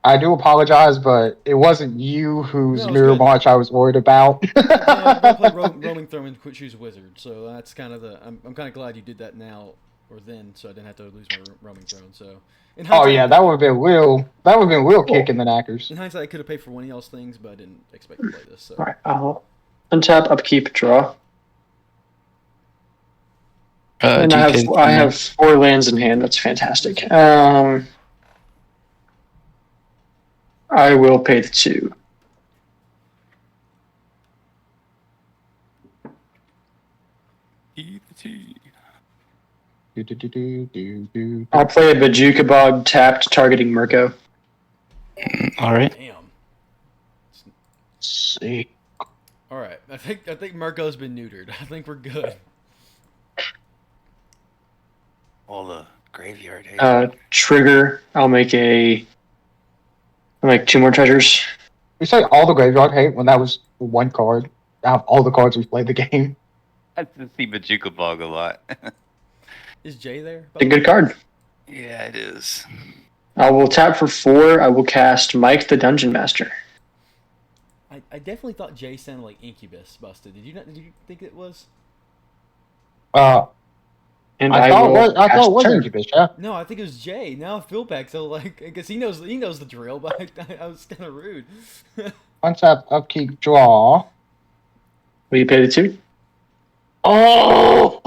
I do apologize, but it wasn't you whose No, it's mirror good. march I was worried about. Yeah, I play roaming throw and quit choose wizard, so that's kind of the. I'm kind of glad you did that now or then, so I didn't have to lose my roaming throne. So, in Oh hindsight, yeah, that would have been real. That would have been real kick in the knackers. in hindsight, I could have paid for one of y'all's things, but I didn't expect to play this. So, All right, I'll untap, upkeep, draw. And do you I pay have 4 lands in hand. That's fantastic. I will pay the 2. I'll play a Bajuka Bog tapped, targeting Mirko. All right. damn. See. All right, I think Marco's been neutered. I think we're good. All the graveyard hate. Trigger. I'll make 2 more treasures. We say all the graveyard hate when that was one card. Out of all the cards we've played the game. I see Bajuka Bog a lot. Is Jay there? It's a good card. Yeah, it is. I will tap for 4. I will cast Mike the Dungeon Master. I definitely thought Jay sounded like Incubus busted. Did you not? Did you think it was? And I thought it was turn. Incubus, yeah. No, I think it was Jay. Now I feel bad, so like, because he knows the drill, but I was kind of rude. Untap, upkeep, draw. Will you pay the 2? Oh,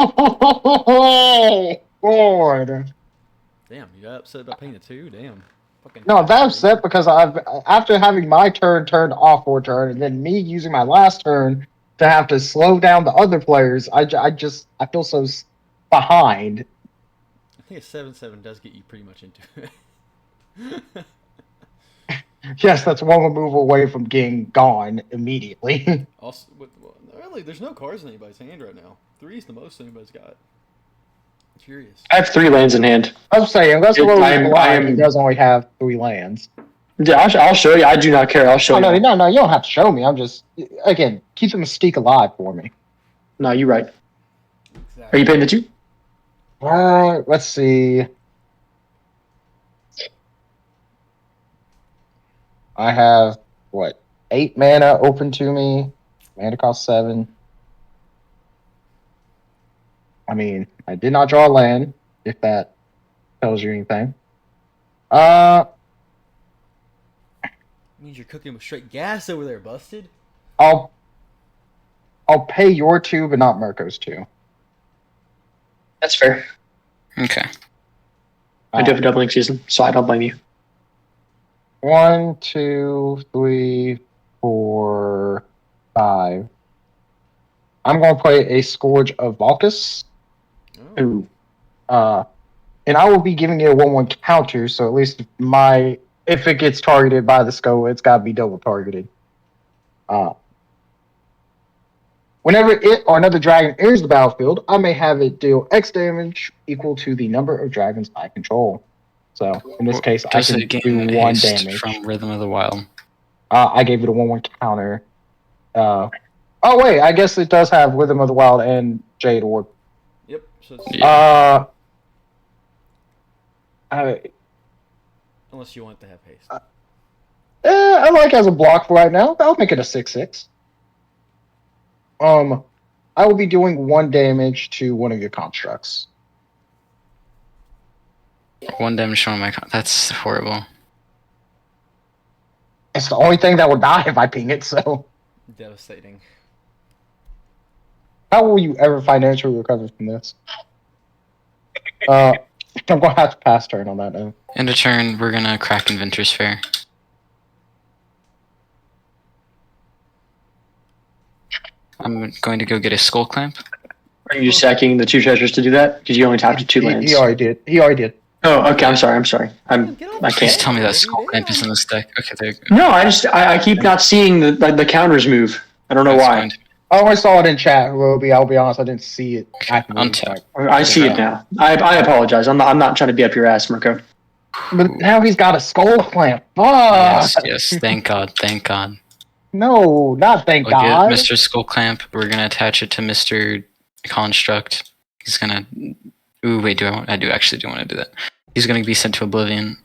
Lord. Damn, you got upset about paying the 2? Damn. Fucking No, I'm that upset because after having my turn turned off for a turn, and then me using my last turn to have to slow down the other players, I feel so behind. I think a 7/7 does get you pretty much into it. Yes, that's one removal away from getting gone immediately. Also, really, there's no cards in anybody's hand right now. 3 is the most anybody's got. I'm curious. I have 3 lands in hand. I was saying, unless I he am- does only have 3 lands. Yeah, I'll show you. I do not care. I'll show Oh, you. no, you don't have to show me. I'm just, again, keep the mystique alive for me. No, you're right. Are Exactly. you paying the 2? Let's see. I have, 8 mana open to me. Mana cost 7. I mean, I did not draw a land, if that tells you anything. Means you're cooking with straight gas over there, busted. I'll pay your 2, but not Mirko's 2. That's fair. Okay. I do have a doubling season, so I don't blame you. 1, 2, 3, 4, 5. I'm going to play a Scourge of Valkus. Oh. Ooh. And I will be giving it a 1/1 counter, so at least if it gets targeted by the skull, it's got to be double targeted. Whenever it or another dragon enters the battlefield, I may have it deal X damage equal to the number of dragons I control. So in this case, I Does can it gain do 1 haste damage. from Rhythm of the Wild? I gave it a 1/1 counter. Oh wait, I guess it does have Rhythm of the Wild and Jade Orb. Yep. So it's, Yeah. unless you want it to have haste. I like as a block for right now. I'll make it a 6/6. I will be doing 1 damage to one of your constructs. 1 damage from my. That's horrible. It's the only thing that will die if I ping it. So Devastating. how will you ever financially recover from this? I'm gonna have to pass turn on that note. End of turn, we're gonna crack Inventor's Fair. I'm going to go get a Skull Clamp. Are you sacking the 2 treasures to do that? Because you only tapped 2 lands. He already did. Oh, okay. I'm sorry. I Please can't. tell me that Skull Clamp is in this deck. Okay, there you go. No, I keep not seeing the counters move. I don't know That's why. going to- I only saw it in chat, Roby. I'll be honest, I didn't see it. actively. untap. I see it now. I apologize. I'm not trying to be up your ass, Mirko. But now he's got a skull clamp. Fuck! Yes. Thank God. No, not thank We'll God. get Mr. Skull Clamp. We're gonna attach it to Mr. Construct. He's gonna. Ooh, wait. I do actually want to do that. He's gonna be sent to Oblivion.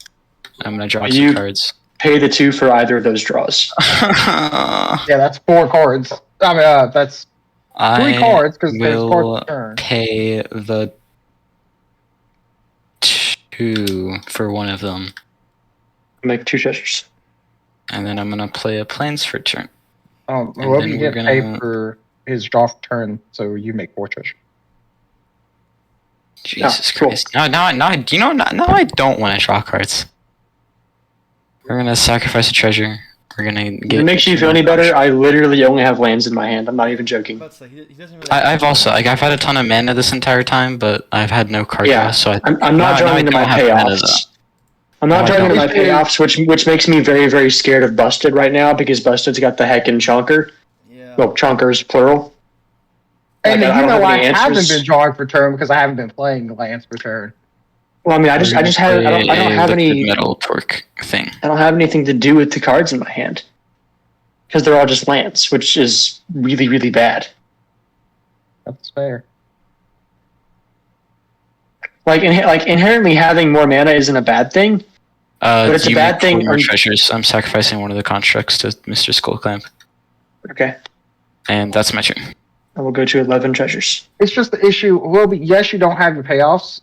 I'm gonna draw You- 2 cards. Pay the 2 for either of those draws. Yeah, that's 4 cards. I mean, that's 3 I cards because there's cards will per turn. pay the 2 for one of them, Make 2 treasures. and then I'm gonna play a Plains for turn. And Roby then we're didn't pay gonna- for his draw for turn, so you make 4 treasure. Jesus cool. Christ! Now I don't want to draw cards. We're gonna sacrifice a treasure. We're gonna If get. it makes you feel any better, I literally only have lands in my hand. I'm not even joking. About to say, he doesn't really I've also I've had a ton of mana this entire time, but I've had no card Yeah, draw, so I'm not now I drawing into my don't have mana, payoffs. I'm not No, I drawing into my don't. payoffs, which makes me very, very scared of Busted right now because Busted's got the heckin' chonker. Yeah. Well, chonkers plural. And Like, I you don't know have I any haven't answers. been drawing for turn because I haven't been playing lands for turn. Well, I mean, I don't have any. metal torque thing. I don't have anything to do with the cards in my hand because they're all just lands, which is really, really bad. That's fair. Like inherently having more mana isn't a bad thing. But it's a you bad make thing 4 more on- treasures. I'm sacrificing one of the constructs to Mr. Skullclamp, Okay, and that's my turn. I will go to 11 treasures. It's just the issue. Roby, yes, you don't have your payoffs.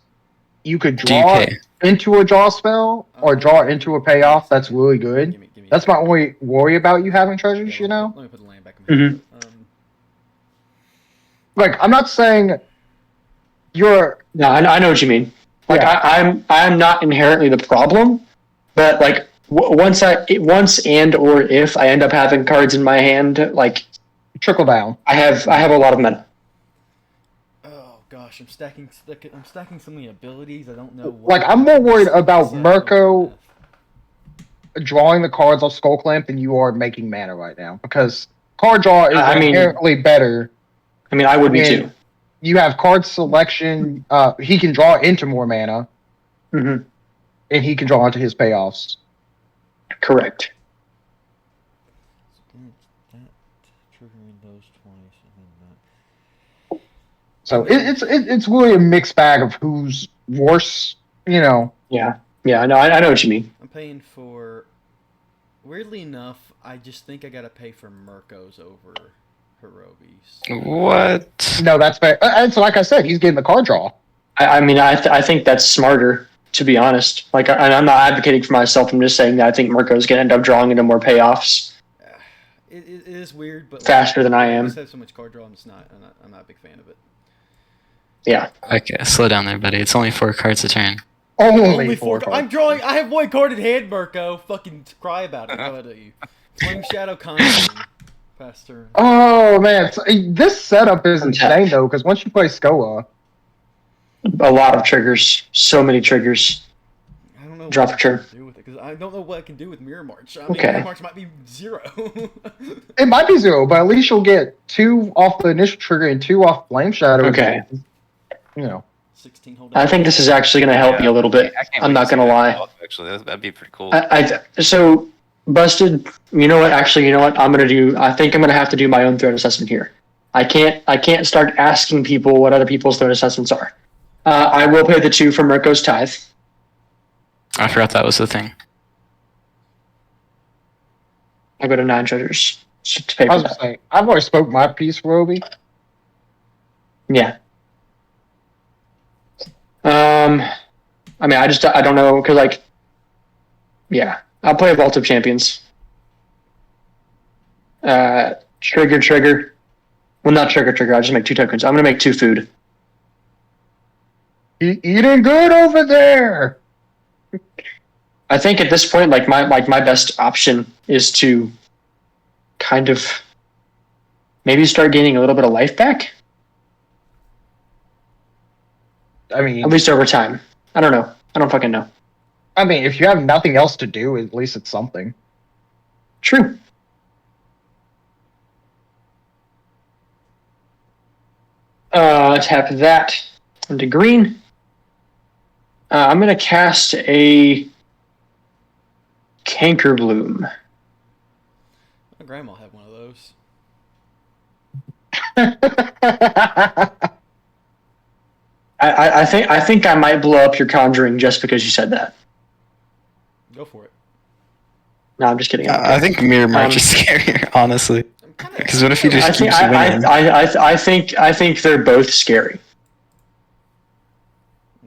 You could Do you draw pay? into a draw spell or draw into a payoff. That's really good. Give me. That's my only worry about you having treasures, Yeah, you know? Let me put the land back in my hand. Like, I'm not saying you're. No, I know what you mean. Like Yeah. I'm not inherently the problem, but like once and or if I end up having cards in my hand, like Trickle down. I have a lot of mana. Oh gosh, I'm stacking so many abilities. I don't know. Like, I'm more worried about Mirko drawing the cards off Skull Clamp than you are making mana right now. Because card draw is I mean- inherently better. I mean, I would be Yeah. too. You have card selection. He can draw into more mana, hmm and he can draw into his payoffs. Correct. Triggering those twice and then So it's really a mixed bag of who's worse. You know, Yeah. No, I know what you mean. I'm paying for. Weirdly enough, I just think I gotta pay for Mirko's over Hirobi's. What? no, that's fair. And so, like I said, he's getting the card draw. I mean, I think that's smarter, to be honest. Like, I'm not advocating for myself. I'm just saying that I think Mirko's gonna end up drawing into more payoffs It is weird, but faster than I am. I just have so much card draw. I'm not a big fan of it. Yeah. Okay, slow down there, buddy. It's only 4 cards a turn. Only four cards. I'm drawing. I have one card in hand, Mirko. Fucking cry about it. How about you? Flame Shadow Conjuring. Past turn. Oh man, so, this setup is Untap. insane though. Because once you play Skoa, A lot of triggers. So many triggers. I don't know Drop what a turn. I can do with it because I don't know what I can do with Mirror March. I mean, Okay. Mirror March might be 0. it might be 0, but at least you'll get 2 off the initial trigger and 2 off Flame Shadow. Okay. You know, 16 hold I think this is actually gonna help me a little bit. I can't I'm wait not to see gonna that lie. off, actually, that'd be pretty cool. So Busted, you know what? Actually, you know what? I think I'm gonna have to do my own threat assessment here. I can't start asking people what other people's threat assessments are. I will pay the 2 for Mirko's Tithe. I forgot that was the thing. I'll go to 9 treasures to pay I for was that. just saying, I've already spoke my piece, Roby. Yeah. I mean, I don't know because like, yeah, I'll play a Vault of Champions. Trigger. Well, not trigger. I'll just make 2 tokens. I'm gonna make 2 food. Eating good over there. I think at this point, like my best option is to kind of maybe start gaining a little bit of life back. I mean, At least over time. I don't know. I don't fucking know. I mean, if you have nothing else to do, at least it's something. True. Tap that into green. I'm going to cast a Canker Bloom. My grandma had one of those. I think I might blow up your conjuring just because you said that. Go for it. No, I'm just kidding. I think Mirror March is scarier, honestly. Because what if he just I think keeps winning? I think they're both scary.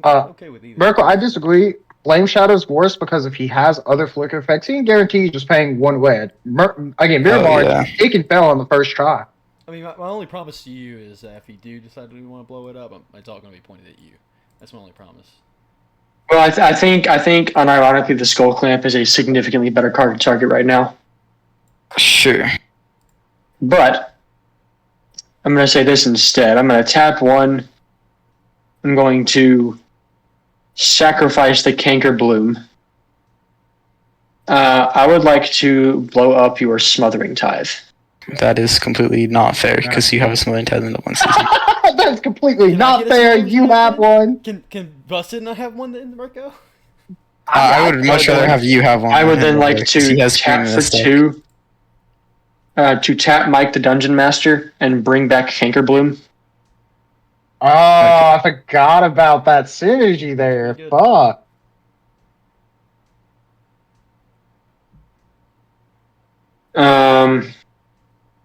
I'm okay with either. Merkel, I disagree. Flame Shadow's worse because if he has other flicker effects, he can guarantee just paying one way. Again, Miramar, yeah. he can fail on the first try. I mean, my only promise to you is that if you do decide to want to blow it up, it's all going to be pointed at you. That's my only promise. Well, I think unironically the Skull Clamp is a significantly better card to target right now. Sure. But I'm going to say this instead. I'm going to tap one. I'm going to sacrifice the Canker Bloom. I would like to blow up your Smothering Tithe. That is completely not fair because you have a Smothering Tithe in the one season. That's completely Can I not get a fair. Smothering You Tithe have then? one. Can Busted not have one in Marco? I would much rather have you have one. I would then like because he to has tap Queen in for his deck. 2. To tap Mike the Dungeon Master and bring back Canker Bloom. Oh, I forgot about that synergy there. Good. Fuck.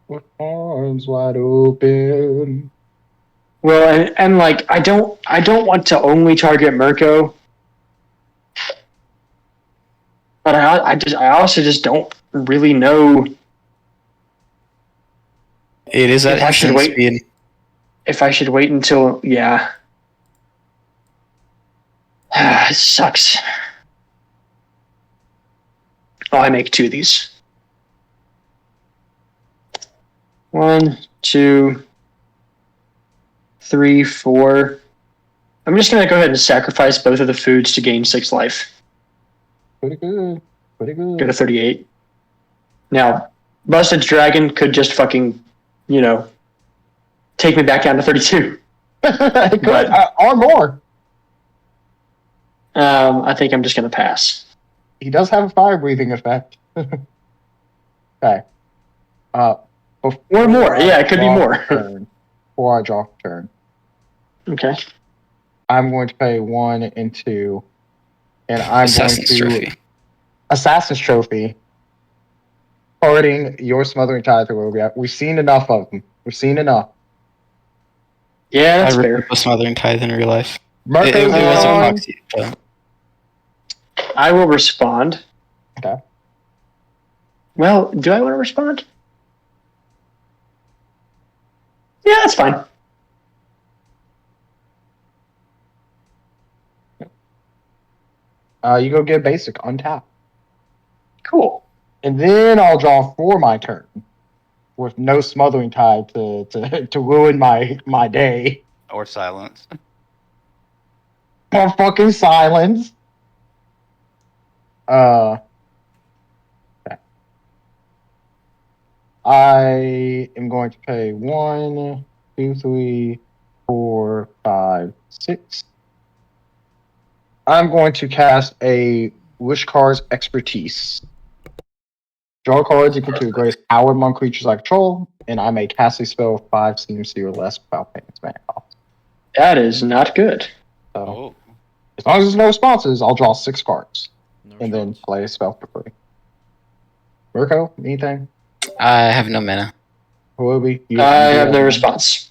With arms wide open. Well, and like I don't want to only target Mirko, but I also just don't really know It is at if I should instant wait. speed. If I should wait until it sucks. Oh, I make 2 of these. 1, 2, 3, 4. I'm just gonna go ahead and sacrifice both of the foods to gain 6 life. Pretty good. Pretty good. Go to 38. Now, Busted Dragon could just fucking, take me back down to 32. It could, But- or more. I think I'm just gonna pass. He does have a fire breathing effect. Okay. Or more. Yeah, it could be more. Before I draw a turn, Okay. I'm going to pay 1 and 2, and I'm Assassin's going to Trophy. Assassin's Trophy. Forwarding your Smothering Tithe. We've seen enough of them. We've seen enough. Yeah, that's I fair. ripped a Smothering Tithe in real life. Marco's It was a on. proxy, but I will respond. Okay. Well, do I want to respond? Yeah, that's fine. You go get basic, untap. Cool. And then I'll draw for my turn. With no Smothering Tide to ruin my day. Or silence. Or fucking silence. Okay. I am going to pay 1, 2, 3, 4, 5, 6. I'm going to cast a Wish Card's Expertise. Draw cards equal to the greatest power among creatures I control, and I may cast a spell with 5 CMC or less without paying its mana cost. That is not good. So, Oh. as long as there's no responses, I'll draw 6 cards No and then response. play a spell for free. Mirko, anything? I have no mana. Ruby, I have no response.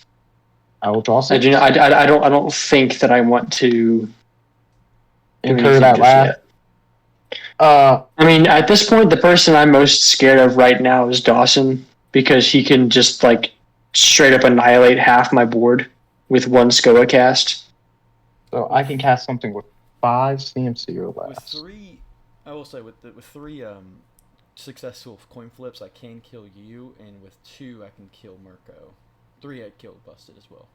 I will draw I 6. do. I don't think that I want to do Incur anything that just wrath. yet. Uh, I mean, at this point, the person I'm most scared of right now is Dawson because he can just like straight up annihilate half my board with 1 Skoa cast. so I can cast something with 5 CMC or With less. 3, I will say with 3 successful coin flips, I can kill you, and with 2, I can kill Mirko. 3, I'd kill Busted as well.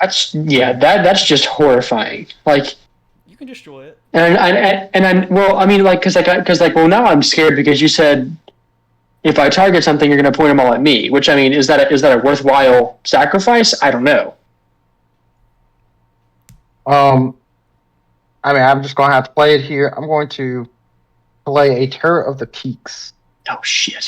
That's just horrifying. Like, You can destroy it. Well, now I'm scared because you said if I target something, you're going to point them all at me. Which, I mean, is that a worthwhile sacrifice? I don't know. I mean, I'm just going to have to play it here. I'm going to play a Terror of the Peaks. Oh shit.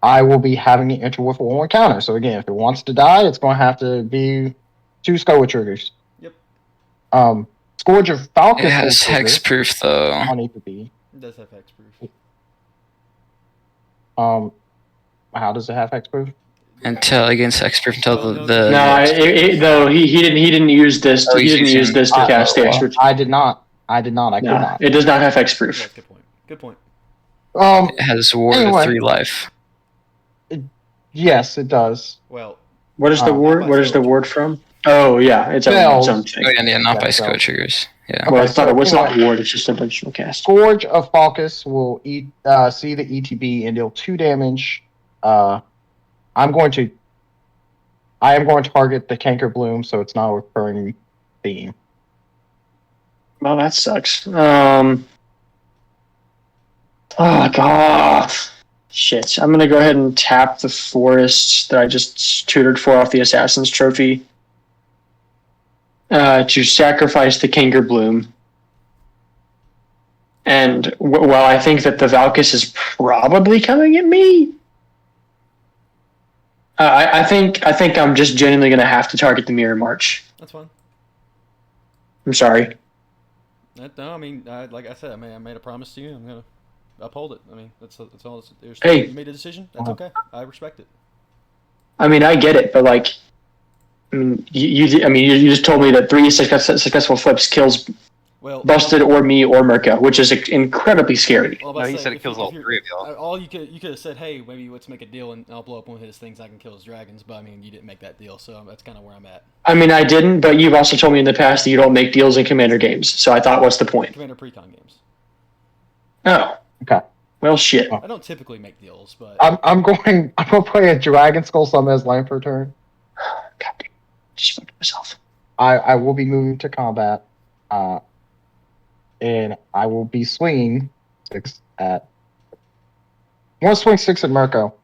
I will be having it enter with one counter. So again, if it wants to die, it's going to have to be 2 Skoa triggers. Yep. Scourge of Falcon. It has hexproof though. On APB. It does have hexproof. How does it have hexproof? Until against hexproof until No, he didn't use this. Oh, he didn't use this to cast the extra. I did not. I could not. It does not have hexproof. Yeah, good point. it has ward anyway. 3 life. Yes, it does. Well, What is the ward? What is the ward from? Oh yeah, it's its own thing. Oh yeah, not by so- Skoa triggers. Yeah. Okay, Well, it's not. so It's not anyway. ward. It's just a dimensional cast. Scourge of Falcus will see the ETB and deal 2 damage. I am going to target the Canker Bloom, so it's not a recurring theme. Well, that sucks. Oh god. Shit. I'm gonna go ahead and tap the forest that I just tutored for off the Assassin's Trophy. To sacrifice the Kanker Bloom. And while I think that the Valkus is probably coming at me, I think I'm just genuinely gonna have to target the Mirror March. that's fine. I'm sorry. No, I mean, like I said, I made a promise to you. I'm gonna uphold it. I mean, that's all. Hey. You made a decision. That's okay. I respect it. I mean, I get it, but like, I mean, you just told me that 3 successful flips kills Well, Busted or me or Mirko, which is incredibly scary. well, No, he said it if kills you- all if you're- 3 of y'all. All you could have said, hey, maybe let's make a deal and I'll blow up one of his things. I can kill his dragons, but I mean, you didn't make that deal, so that's kind of where I'm at. I mean, I didn't, but you've also told me in the past that you don't make deals in Commander games, so I thought, what's the point? Commander Precon games. Oh. Okay. Well, shit. I don't typically make deals, but I'm going to play a Dragon Skull Summon as land for a turn. God damn. Just fucked myself. I will be moving to combat, and I will be swinging 6 at. I want to swing 6 at Mirko,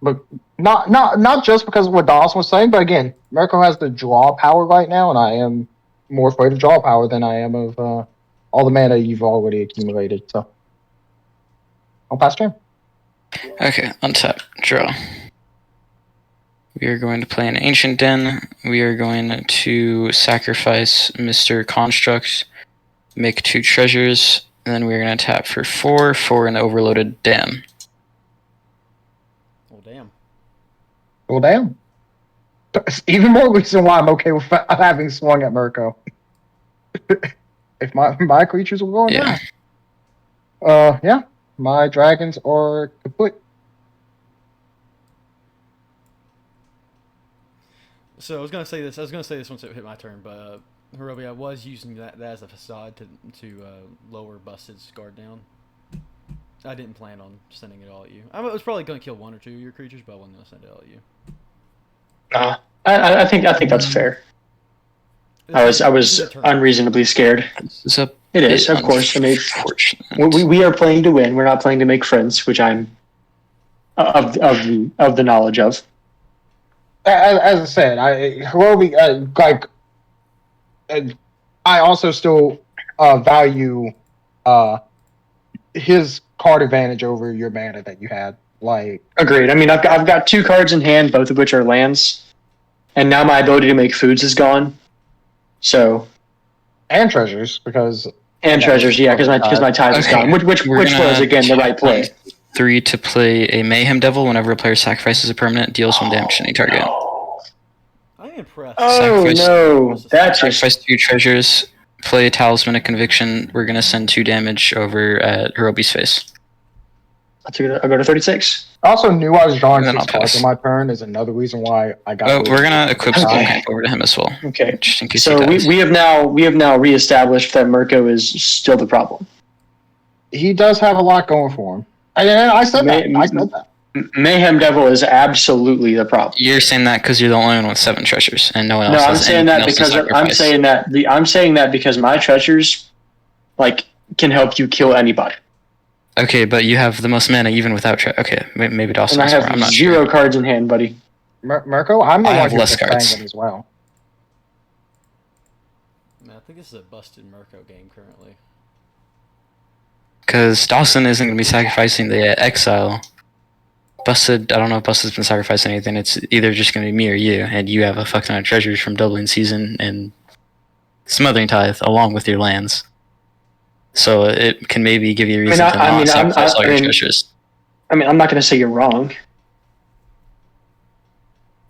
but not just because of what Dawson was saying, but again, Mirko has the draw power right now, and I am more afraid of draw power than I am of all the mana you've already accumulated. So I'll pass turn. Okay, untap, draw. We are going to play an Ancient Den. We are going to sacrifice Mr. Construct, make 2 treasures, and then we're going to tap for 4 for an overloaded dam. oh damn. Well, damn. It's even more reason why I'm okay with having swung at Mirko. If my creatures were going Yeah. down. Yeah. My dragons are kaput. So I was gonna say this once it hit my turn, but Hirobi, I was using that as a facade to lower Busted's guard down. I didn't plan on sending it all at you. I was probably gonna kill 1 or 2 of your creatures, but I wasn't gonna send it all at you. I think that's fair. I was unreasonably scared. This is a It is, bit of course. I mean, unfortunate. we are playing to win. We're not playing to make friends, which I'm of the knowledge of. As I said, Hirobi, I also still value his card advantage over your mana that you had. Like, Agreed. I mean, I've got 2 cards in hand, both of which are lands, and now my ability to make foods is gone. So, and treasures, because and treasures, yeah, because my tithe is Okay. gone, which We're was gonna again the right play. 3 to play a Mayhem Devil. Whenever a player sacrifices a permanent, deals 1 damage to any target. I am impressed. Oh Sacrifice- no, that's just Sacrifice 2 treasures. Play a Talisman of Conviction. We're gonna send 2 damage over at Hirobi's face. I'll go to 36. I also knew I was drawing And then 6 I'll cards pass. on my turn is another reason why I got. Oh, rid we're of gonna equip Skull Okay. Camp over to him as well, Okay. just in case So he dies. we have now reestablished that Mirko is still the problem. He does have a lot going for him. And I said that. I said that. Mayhem Devil is absolutely the problem. You're saying that because you're the only one with 7 treasures, and no one else. No, I'm has saying that anything else to because sacrifice. I'm saying that because my treasures, like, can help you kill anybody, Okay, but you have the most mana even without okay, maybe Dawson and I has more. have I'm not 0 sure. cards in hand, buddy. Mirko, I'm the I one have who's less playing cards. it as well. Man, I think this is a busted Mirko game currently. Because Dawson isn't going to be sacrificing the exile. Busted, I don't know if Busted's been sacrificing anything. It's either just going to be me or you, and you have a fuck ton of treasures from doubling season and Smothering Tithe along with your lands. So it can maybe give you a reason to not sacrifice all your treasures. I mean, I'm not going to say you're wrong.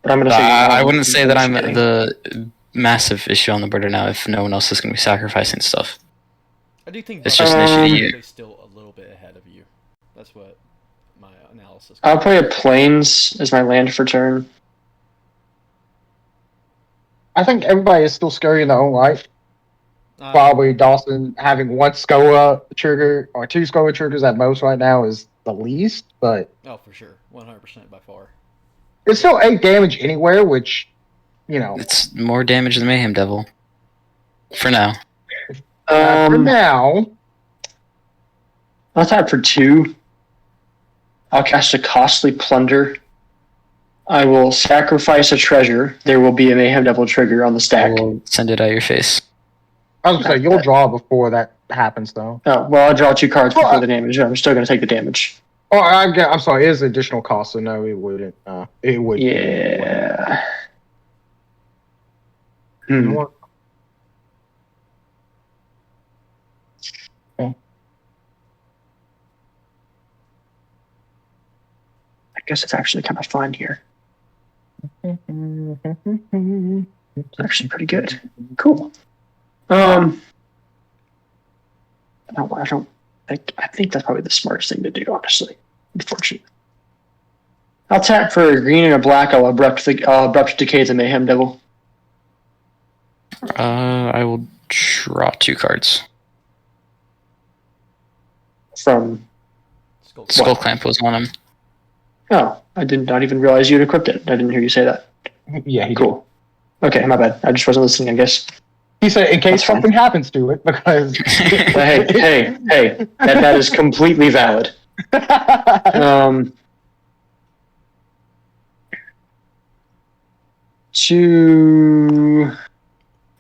But I'm going to say you're wrong. I wouldn't say that I'm the massive issue on the board right now if no one else is going to be sacrificing stuff. I do think It's just an issue to you. is still a little bit ahead of you. That's what my analysis. I'll play a Plains as my land for turn. I think everybody is still scary in their own right. Uh, Probably Dawson having 1 SCOA trigger or 2 SCOA triggers at most right now is the least, but Oh, for sure, 100% by far. it's still 8 damage anywhere, which, you know, It's more damage than Mayhem Devil. For now. for now. I'll tap for 2. I'll cast a Costly Plunder. I will sacrifice a treasure. There will be a Mayhem Devil trigger on the I stack. will send it out your face. I was gonna say you'll draw before that happens, though. Oh, well, I'll draw 2 cards before the damage. I'm still going to take the damage. Oh, I'm sorry. It is additional cost, so no, it wouldn't. It would. Yeah. You know Hmm. what? I guess it's actually kind of fine here. It's actually pretty good. Cool. I think that's probably the smartest thing to do, honestly. Unfortunately. I'll tap for a green and a black. I'll abrupt decay the Mayhem Devil. I will draw 2 cards. From Skull Clamp was on him. Oh, I did not even realize you had equipped it. I didn't hear you say that. Yeah, he did. Cool. Okay, my bad. I just wasn't listening, I guess. He said in case That's fine. something happens to it, because hey, that is completely valid. 2,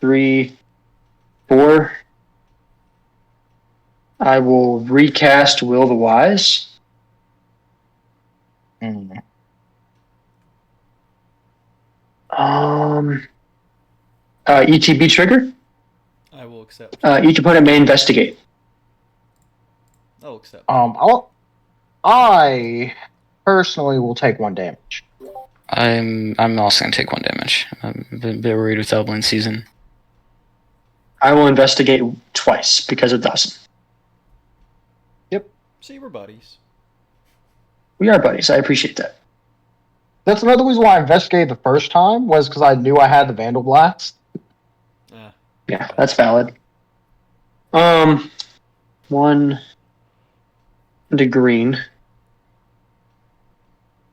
3, 4. I will recast Will the Wise. Mm. ETB trigger. I will accept. Each opponent may investigate. I'll accept. I personally will take 1 damage. I'm also going to take 1 damage. I'm a bit worried with doubling season. I will investigate twice because of Dawson. See, we're buddies. We are buddies. I appreciate that. That's another reason why I investigated the first time, was because I knew I had the Vandal Blast. Yeah, that's valid. 1 to green.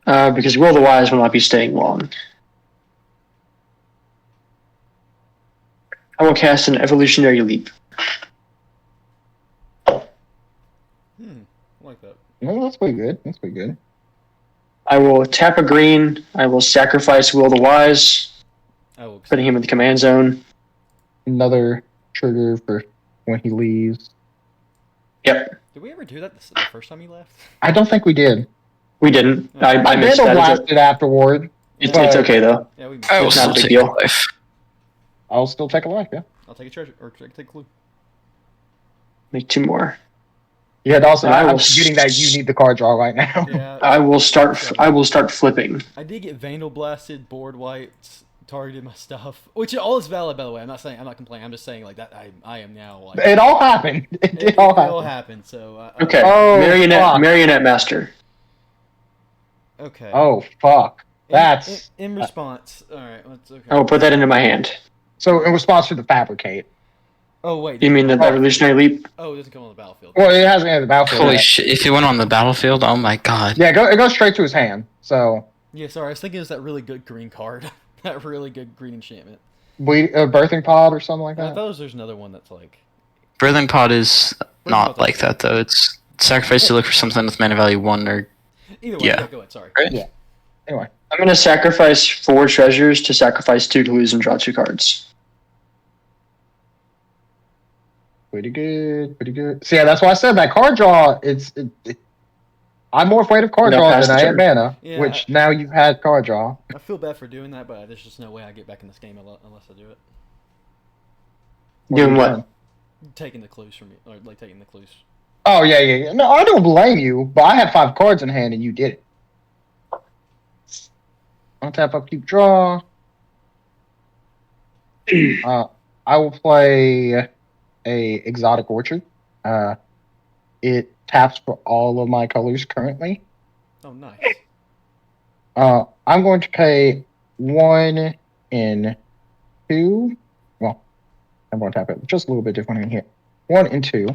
Because Will the Wise will not be staying long. I will cast an Evolutionary Leap. I like that. No, that's pretty good. That's pretty good. I will tap a green. I will sacrifice Will the Wise, I will accept. putting him in the command zone. Another trigger for when he leaves. Yep, Did we ever do that the first time he left? I don't think we did. we didn't. I missed Vandal that. blasted afterward. It's okay, though. Yeah, we. I will It's not a still big take deal. a life. I'll still take a life, yeah. I'll take a treasure, or I can take a clue. Make 2 more. Yeah, Dawson, I I'm will forgetting that you need the card draw right now. Yeah. I will start flipping. I did get Vandal blasted, board wiped, targeted my stuff, which all is valid, by the way. I'm not complaining. I'm just saying like that. I am now like. It all happened. It did all happen. happened. So. Okay, Oh, fuck. Marionette Master. Okay. Oh, fuck. That's... in response. All right. Let's. Okay. I will put that into my hand. So, in response to the Fabricate. Oh wait. You mean the evolutionary leap? Oh, it doesn't come on the battlefield. Well, it hasn't entered the battlefield. Holy yet. shit! If it went on the battlefield, oh my god. Yeah, it goes straight to his hand. So Yeah, sorry. I was thinking it's that really good green card. That really good green enchantment. birthing pod or something like I that. thought there's another one that's like. Birthing Pod is not Pod like that though. It's sacrifice to look for something with mana value 1 or Either way, Yeah. go ahead. Sorry. right. Anyway, I'm gonna sacrifice 4 treasures to sacrifice 2 to lose and draw 2 cards. pretty good, pretty good. So yeah, that's why I said that card draw. I'm more afraid of card No, draw pass than the I am turn. mana. Yeah, Which now you've had card draw. I feel bad for doing that, but there's just no way I get back in this game unless I do it. Doing are you what? doing? Taking the clues from you, or like taking the clues. Oh yeah. No, I don't blame you, but I had 5 cards in hand and you did it. Untap, upkeep, draw. I will play a exotic orchard. It taps for all of my colors currently. Oh, nice. I'm going to pay 1 and 2. Well, I'm going to tap it just a little bit different in here. 1 and 2.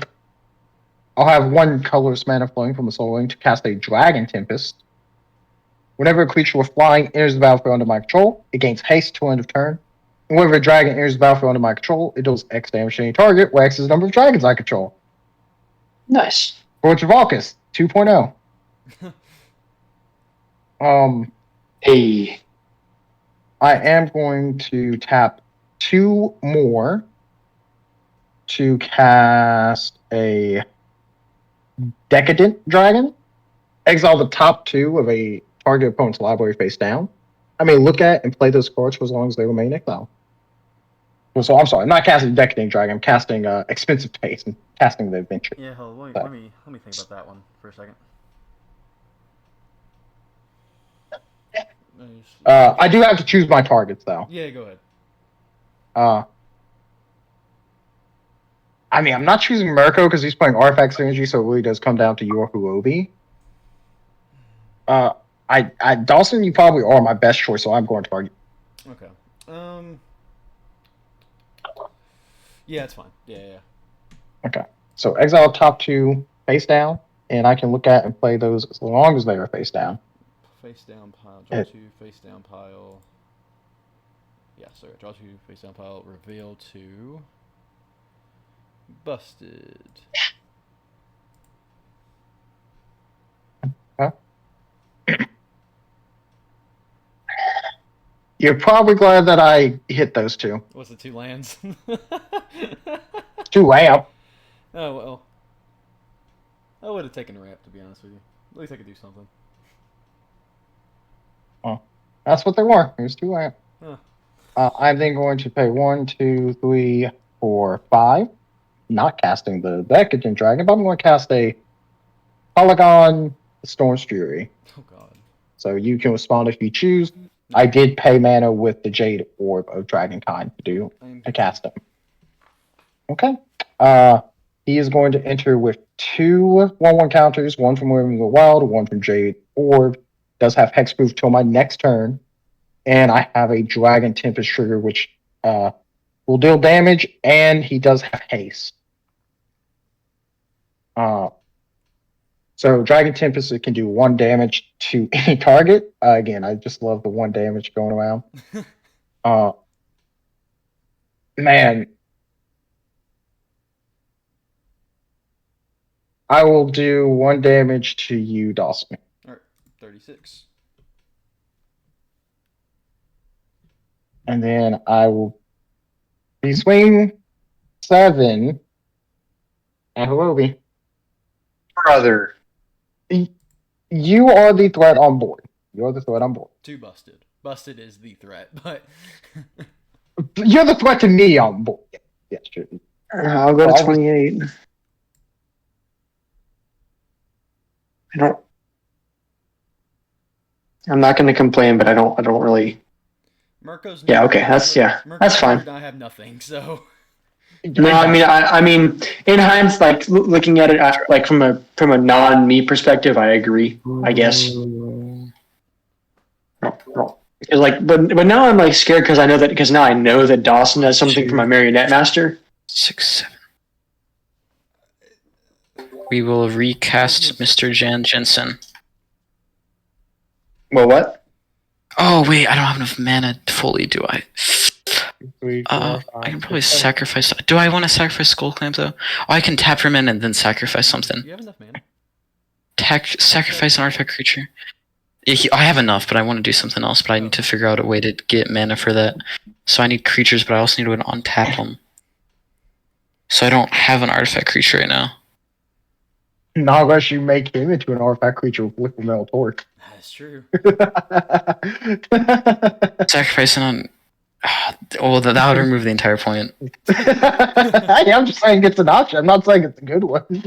I'll have 1 colorless mana flowing from the Soul Ring to cast a Dragon Tempest. Whenever a creature with flying enters the battlefield under my control, it gains haste till end of turn. And whenever a dragon enters the battlefield under my control, it deals X damage to any target, where X is the number of dragons I control. Nice. Forge of Valkus, 2.0. Hey. I am going to tap 2 more to cast a Decadent Dragon. Exile the top 2 of a target opponent's library face down. I may look at and play those cards for as long as they remain exiled. So I'm sorry, I'm not casting Decadent Dragon. I'm casting Expensive Taste and casting the Adventure. Yeah, hold on, But- let me think about that one for a second. I do have to choose my targets though. Yeah, go ahead. I mean, I'm not choosing Mirko because he's playing Artifact Synergy, so it really does come down to you or Huobi. Dawson, you probably are my best choice, so I'm going to target. Okay. Yeah, it's fine. Yeah. Okay. So exile top 2 face down, and I can look at and play those as long as they are face down. Face down pile. Draw 2. Face down pile. Yeah, sorry. Draw 2. Face down pile. Reveal 2. Busted. You're probably glad that I hit those 2. What's the 2 lands? 2 ramp. Oh, well. I would have taken a ramp, to be honest with you. At least I could do something. That's what they were. Here's 2 ramp. Huh. I'm then going to pay 1, 2, 3, 4, 5. Not casting the Decadent Dragon, but I'm going to cast a Polygon Storm's Fury. Oh, God. So you can respond if you choose. I did pay mana with the Jade Orb of Dragonkind to cast him. Okay. He is going to enter with 2 1/1 counters, 1 from Moving the Wild, 1 from Jade Orb. Does have hexproof till my next turn. And I have a Dragon Tempest trigger, which will deal damage, and he does have haste. So Dragon Tempest, it can do 1 damage to any target. Again, I just love the 1 damage going around. Man. I will do 1 damage to you, Dawson. Alright, 36. And then I will be swing 7 at Hirobi. Brother. You are the threat on board. You're the threat on board. 2 busted. Busted is the threat, but... You're the threat to me on board. Yes, sure. I'll go to 28. I'm not going to complain, but I don't really. Mirko's Yeah, okay, that's fine. I have nothing, so... No, I mean, in hindsight, like looking at it, like from a non-me perspective, I agree. I guess. Like, but now I'm like scared because now I know that Dawson has something for my Marionette Master, 6, 7. We will recast Mr. Jensen. Well, what? Oh wait, I don't have enough mana fully, do I? 3, 4, I 5, can probably 6, 7. sacrifice. Do I want to sacrifice Skull Clamp though? Oh, I can tap for mana and then sacrifice something. You have enough mana. Sacrifice an artifact creature. Yeah, I have enough, but I want to do something else. But I need to figure out a way to get mana for that. So I need creatures, but I also need to untap them. So I don't have an artifact creature right now. Not unless you make him into an artifact creature with liquid metal torch. That's true. Sacrificing on. Oh, that would remove the entire point. Hey, I'm just saying it's an option. I'm not saying it's a good one. Hey,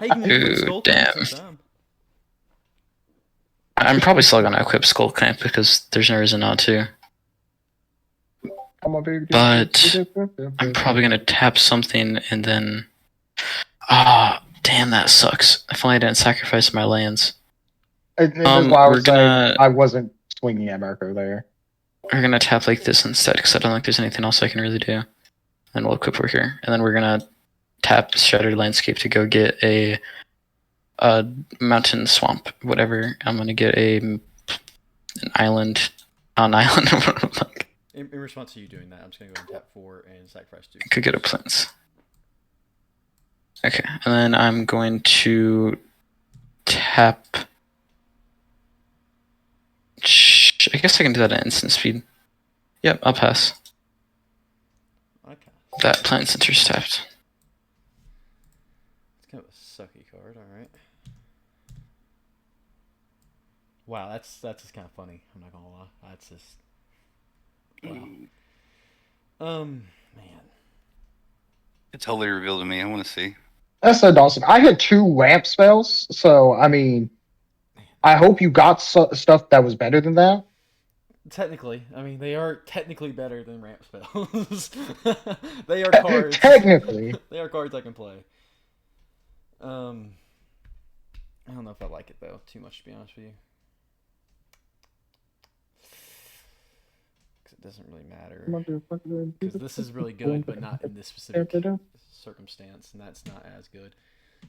you can Ooh, use Skull damn. Clamp sometime. I'm probably still gonna equip Skull Clamp because there's no reason not to. Come on, baby. But I'm probably gonna tap something and then. Ah, damn, that sucks. If only I didn't sacrifice my lands. This is why I we're was gonna- saying I wasn't swinging at Marco there. We're gonna tap like this instead because I don't think there's anything else I can really do. Then we'll equip over here, and then we're gonna tap Shattered Landscape to go get a mountain swamp, whatever. I'm gonna get an island. On island. In response to you doing that, I'm just gonna go and tap 4 and sacrifice 2. Could get a Plinth. Okay, and then I'm going to tap. I guess I can do that at instant speed. Yep, I'll pass. Okay. That Plant Center's tapped. It's kind of a sucky card, alright. Wow, that's just kind of funny. I'm not gonna lie. That's just. Wow. Man. It's totally revealed to me. I want to see. That's so Dawson. I had 2 ramp spells, so I mean, I hope you got stuff that was better than that. Technically, I mean, they are technically better than ramp spells. They are cards. Technically. They are cards I can play. I don't know if I like it though too much, to be honest with you. Because it doesn't really matter. Because this is really good, but not in this specific circumstance, and that's not as good.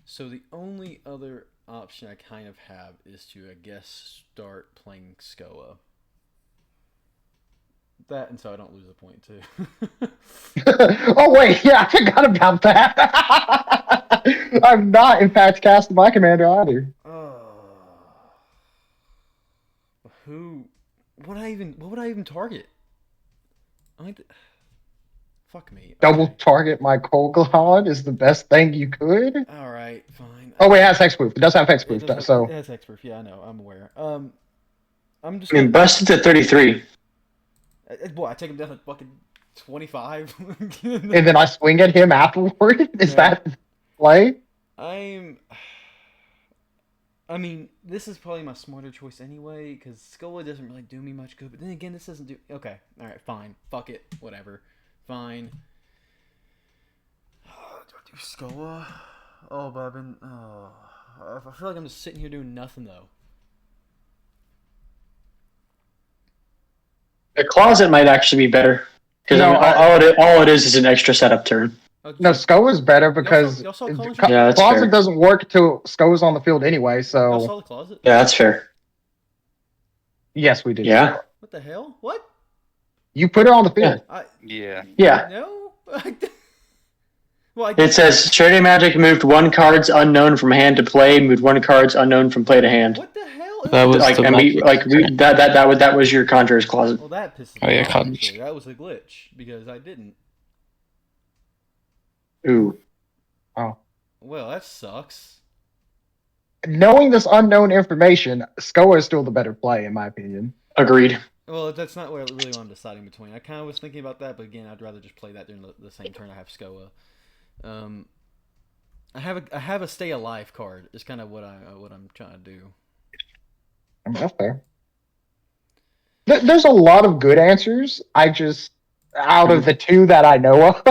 So the only other option I kind of have is to, I guess, start playing Skoa. That, and so I don't lose a point too. Oh wait, yeah, I forgot about that. I'm not in fact casting my commander either. What would I even target? Fuck me. Double Okay. target my Kolglod is the best thing you could. All right, fine. Oh wait, it has hexproof. It does have It hexproof, does have- so it has hexproof. Yeah, I know. I'm aware. I'm just. I mean, busted to 33. Boy, I take him down to fucking 25. and then I swing at him afterward. Is Yeah. that play? I mean, this is probably my smarter choice anyway, because Skola doesn't really do me much good. But then again, this doesn't do. Okay, all right, fine. Fuck it, whatever. Fine. Do I do Skola? Oh, but I've been. Oh, I feel like I'm just sitting here doing nothing though. The closet might actually be better. Because No, all it is an extra setup turn. No, Sko is better because y'all saw Collins- Yeah, that's Closet fair. doesn't work till Sko is on the field anyway. Y'all So saw the closet? Yeah, that's fair. yes, we did. Yeah. What the hell? What? You put her on the field. Yeah. Yeah. No. Well, I It says StraightAMagic moved 1 cards unknown from hand to play, moved 1 cards unknown from play to hand. What the hell? That was Like the and we, magic. that was your Conjurer's Closet. Well, that pisses Oh, me yeah, off. Collins. Actually. That was a glitch because I didn't. Ooh. Well, that sucks. Knowing this unknown information, Skoa is still the better play, in my opinion. Agreed. Well, that's not what I really want deciding between. I kind of was thinking about that, but again, I'd rather just play that during the same turn I have Skoa. I have a stay alive card. Is kind of what I'm trying to do. I mean, that's fair. There's a lot of good answers. I just, out of the 2 that I know of.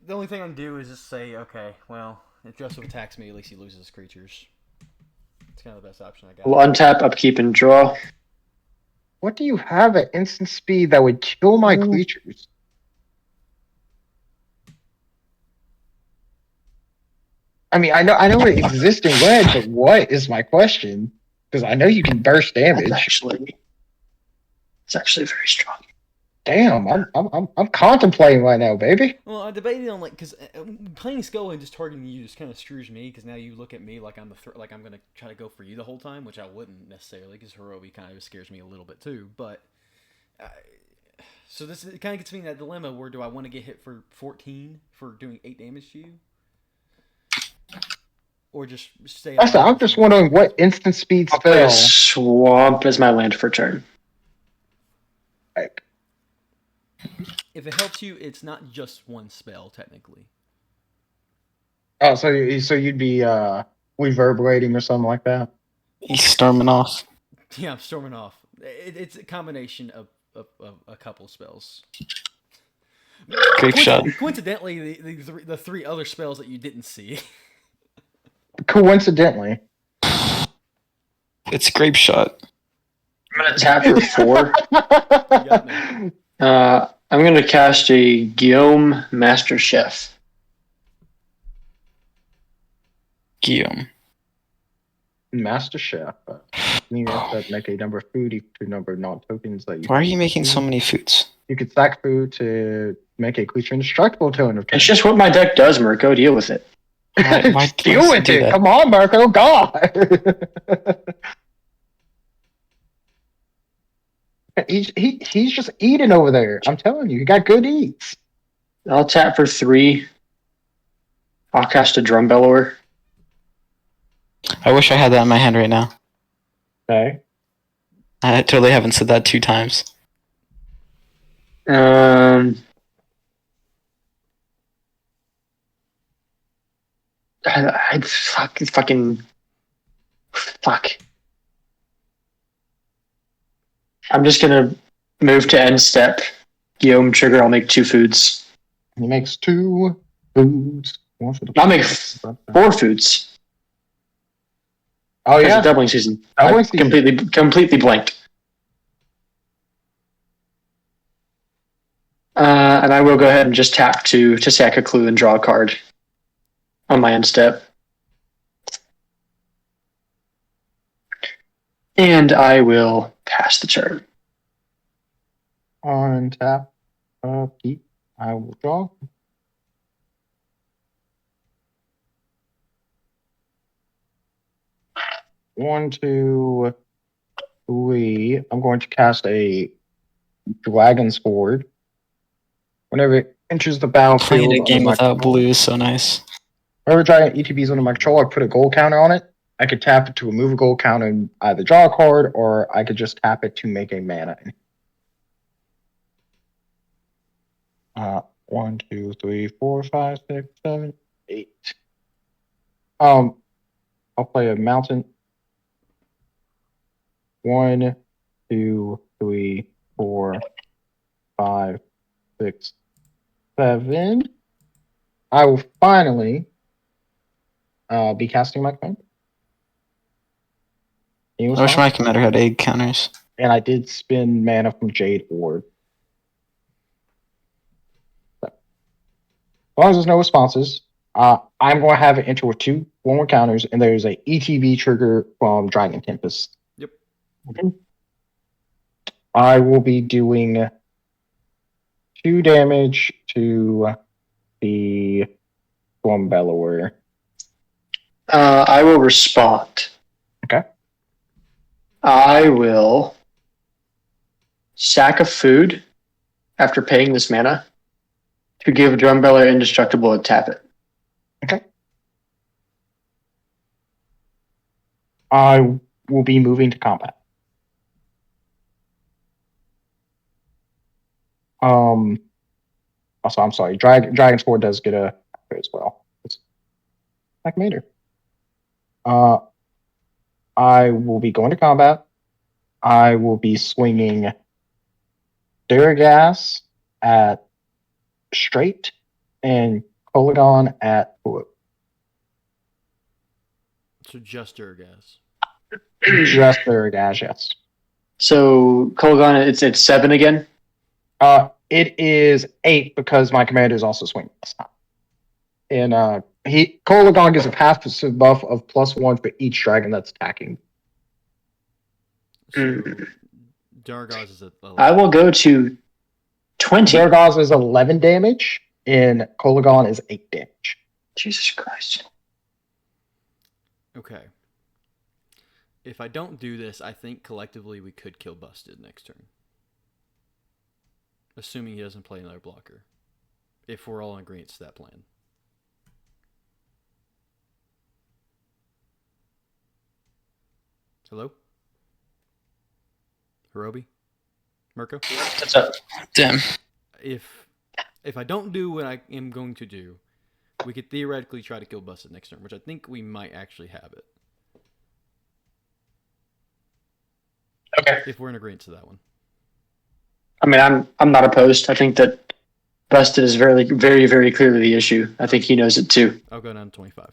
The only thing I can do is just say, okay, well, if Joseph attacks me, at least he loses his creatures. It's kind of the best option I got. We'll untap, upkeep, and draw. What do you have at instant speed that would kill my creatures? I mean, I know it exists in red, but what is my question? Because I know you can burst damage. It's actually very strong. Damn, I'm contemplating right now, baby. Well, I debated on because playing Skull and just targeting you just kind of screws me because now you look at me like I'm like I'm gonna try to go for you the whole time, which I wouldn't necessarily because Hirobi kind of scares me a little bit too. But so this kind of gets me in that dilemma where do I want to get hit for 14 for doing 8 damage to you, or just stay? I'm just wondering what instant speed I'll play a spell. swamp as my land for turn. Like, If it helps you, it's not just one spell technically. oh, so you'd be reverberating or something like that. He's storming off. Yeah, I'm storming off. It's a combination of a couple spells. Grape shot. Coincidentally, the 3 other spells that you didn't see. Coincidentally. It's grape shot. I'm gonna tap for 4. You got me. I'm gonna cast a Guillaume Master Chef. Guillaume. Master Chef. You have to make a number of food equal to number of non-tokens that you. Why are you making so many foods? You could sack food to make a creature indestructible to an It's just what my deck does, Mirko. Deal with it. Why Deal with it. Come on, Marco. God. He's just eating over there. I'm telling you, he got good eats. I'll tap for 3. I'll cast a Drum Bellower. I wish I had that in my hand right now. Okay. I totally haven't said that 2 times. I fuck. I'm just gonna move to end step. Guillaume trigger. I'll make 2 foods. He makes 2 foods. I'll make 4 foods. Oh It's yeah, a doubling season. Doubling I season. completely blanked. And I will go ahead and just tap to sack a clue and draw a card on my end step. And I will pass the turn. On tap. Keep. I will draw. One, 2, 3. I'm going to cast a Dragon's Sword. Whenever it enters the battlefield, Playing a game under my without control- blue is so nice. Whenever Dragon ETB is under my control, I put a gold counter on it. I could tap it to remove a gold counter and either draw a card, or I could just tap it to make a mana. 1, 2, 3, 4, 5, 6, 7, 8. I'll play a mountain. 1, 2, 3, 4, 5, 6, 7. I will finally be casting my command. I wish my commander had egg counters. And I did spend mana from Jade Ward. So, as long as there's no responses, I'm going to have it enter with 2 more counters, and there's a ETB trigger from Dragon Tempest. Yep. I will be doing 2 damage to the Storm Bellower. I will respond. Okay. I will sack a food after paying this mana to give Drum Bellower indestructible and tap it. Okay. I will be moving to combat. Also, I'm sorry. Dragon Sword does get a as well. It's like Mater. I will be going to combat. I will be swinging Durgas at straight and Polygon at blue. So just Durgas. Just Durgas, yes. So Kolgan, it's 7 again. It is 8 because my commander is also swinging this time. And Kolagon gets a passive buff of +1 for each dragon that's attacking. So, Mm. Dargoz is a I will go to 20. Zergoz is 11 damage, and Kolagon is 8 damage. Jesus Christ. Okay. If I don't do this, I think collectively we could kill Busted next turn. Assuming he doesn't play another blocker. If we're all in agreement to that plan. Hello? Hirobi? Mirko? What's up? Damn. If I don't do what I am going to do, we could theoretically try to kill Busted next turn, which I think we might actually have it. Okay. If we're in agreement to that one. I mean, I'm not opposed. I think that Busted is very, very, very clearly the issue. I think he knows it too. I'll go down to 25.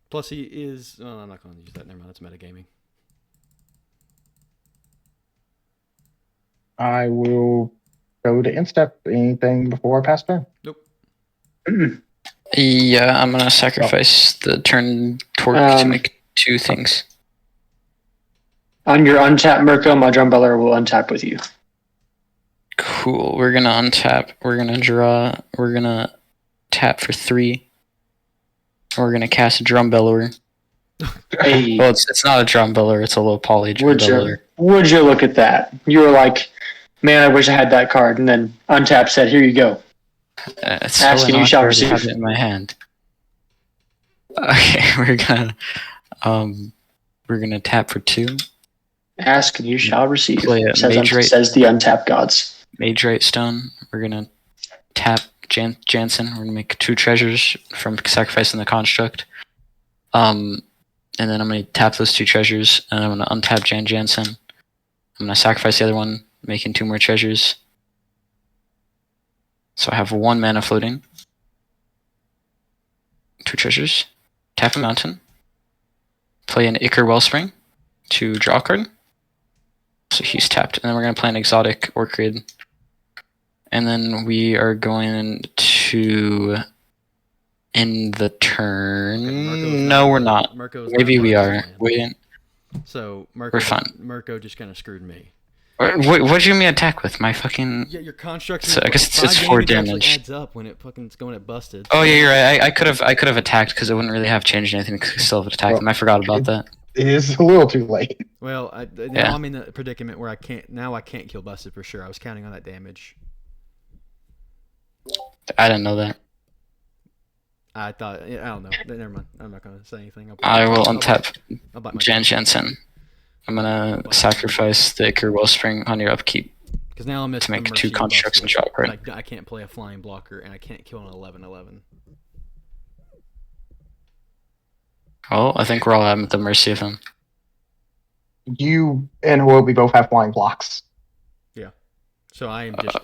Plus he is... Oh, I'm not going to use that. Never mind. That's metagaming. I will go to instep. Anything before I pass turn? Nope. Yeah, I'm gonna sacrifice the turn torque to make 2 things. On your untap Mirko, my drum beller will untap with you. Cool. We're gonna untap. We're gonna draw. We're gonna tap for 3. We're gonna cast a drum bellower. Hey, Well, it's not a drum beller. It's a low poly drum bellower. would you look at that? You were like, man, I wish I had that card. And then untap said, here you go. It's Ask and you shall I receive. have it in my hand. Okay, we're gonna tap for 2. Ask and you shall receive. Play a Says, mage rate. says the untap gods. Mage Right Stone. We're gonna tap Jansen. We're gonna make 2 treasures from sacrificing the construct. And then I'm gonna tap those 2 treasures, and I'm gonna untap Jansen. I'm gonna sacrifice the other one, making 2 more treasures. So I have 1 mana floating. 2 treasures. Tap a mountain. Play an Ichor Wellspring to draw a card. So he's tapped. And then we're going to play an Exotic Orchid. And then we are going to end the turn. No, we're not. Maybe we are. Wait. So We're fine. Mirko just kind of screwed me. What do you mean attack with? My fucking... Yeah, your construction. So I guess it's 4 damage. Adds up when it fucking's going at Busted. Oh yeah, you're right. I could have attacked because it wouldn't really have changed anything. Because I still have attacked them. I forgot about that. It is a little too late. Well, now I'm in the predicament where I can't kill Busted for sure. I was counting on that damage. I didn't know that. I thought I don't know. Never mind. I'm not gonna say anything. I will untap I'll bite my Jansen. I'm gonna sacrifice the Ichor Wellspring on your upkeep because now I'm to make 2 constructs and draw a card. I can't play a flying blocker and I can't kill an 11/11. Oh, I think we're all at the mercy of him. You and Hirobi both have flying blocks. Yeah. So I am just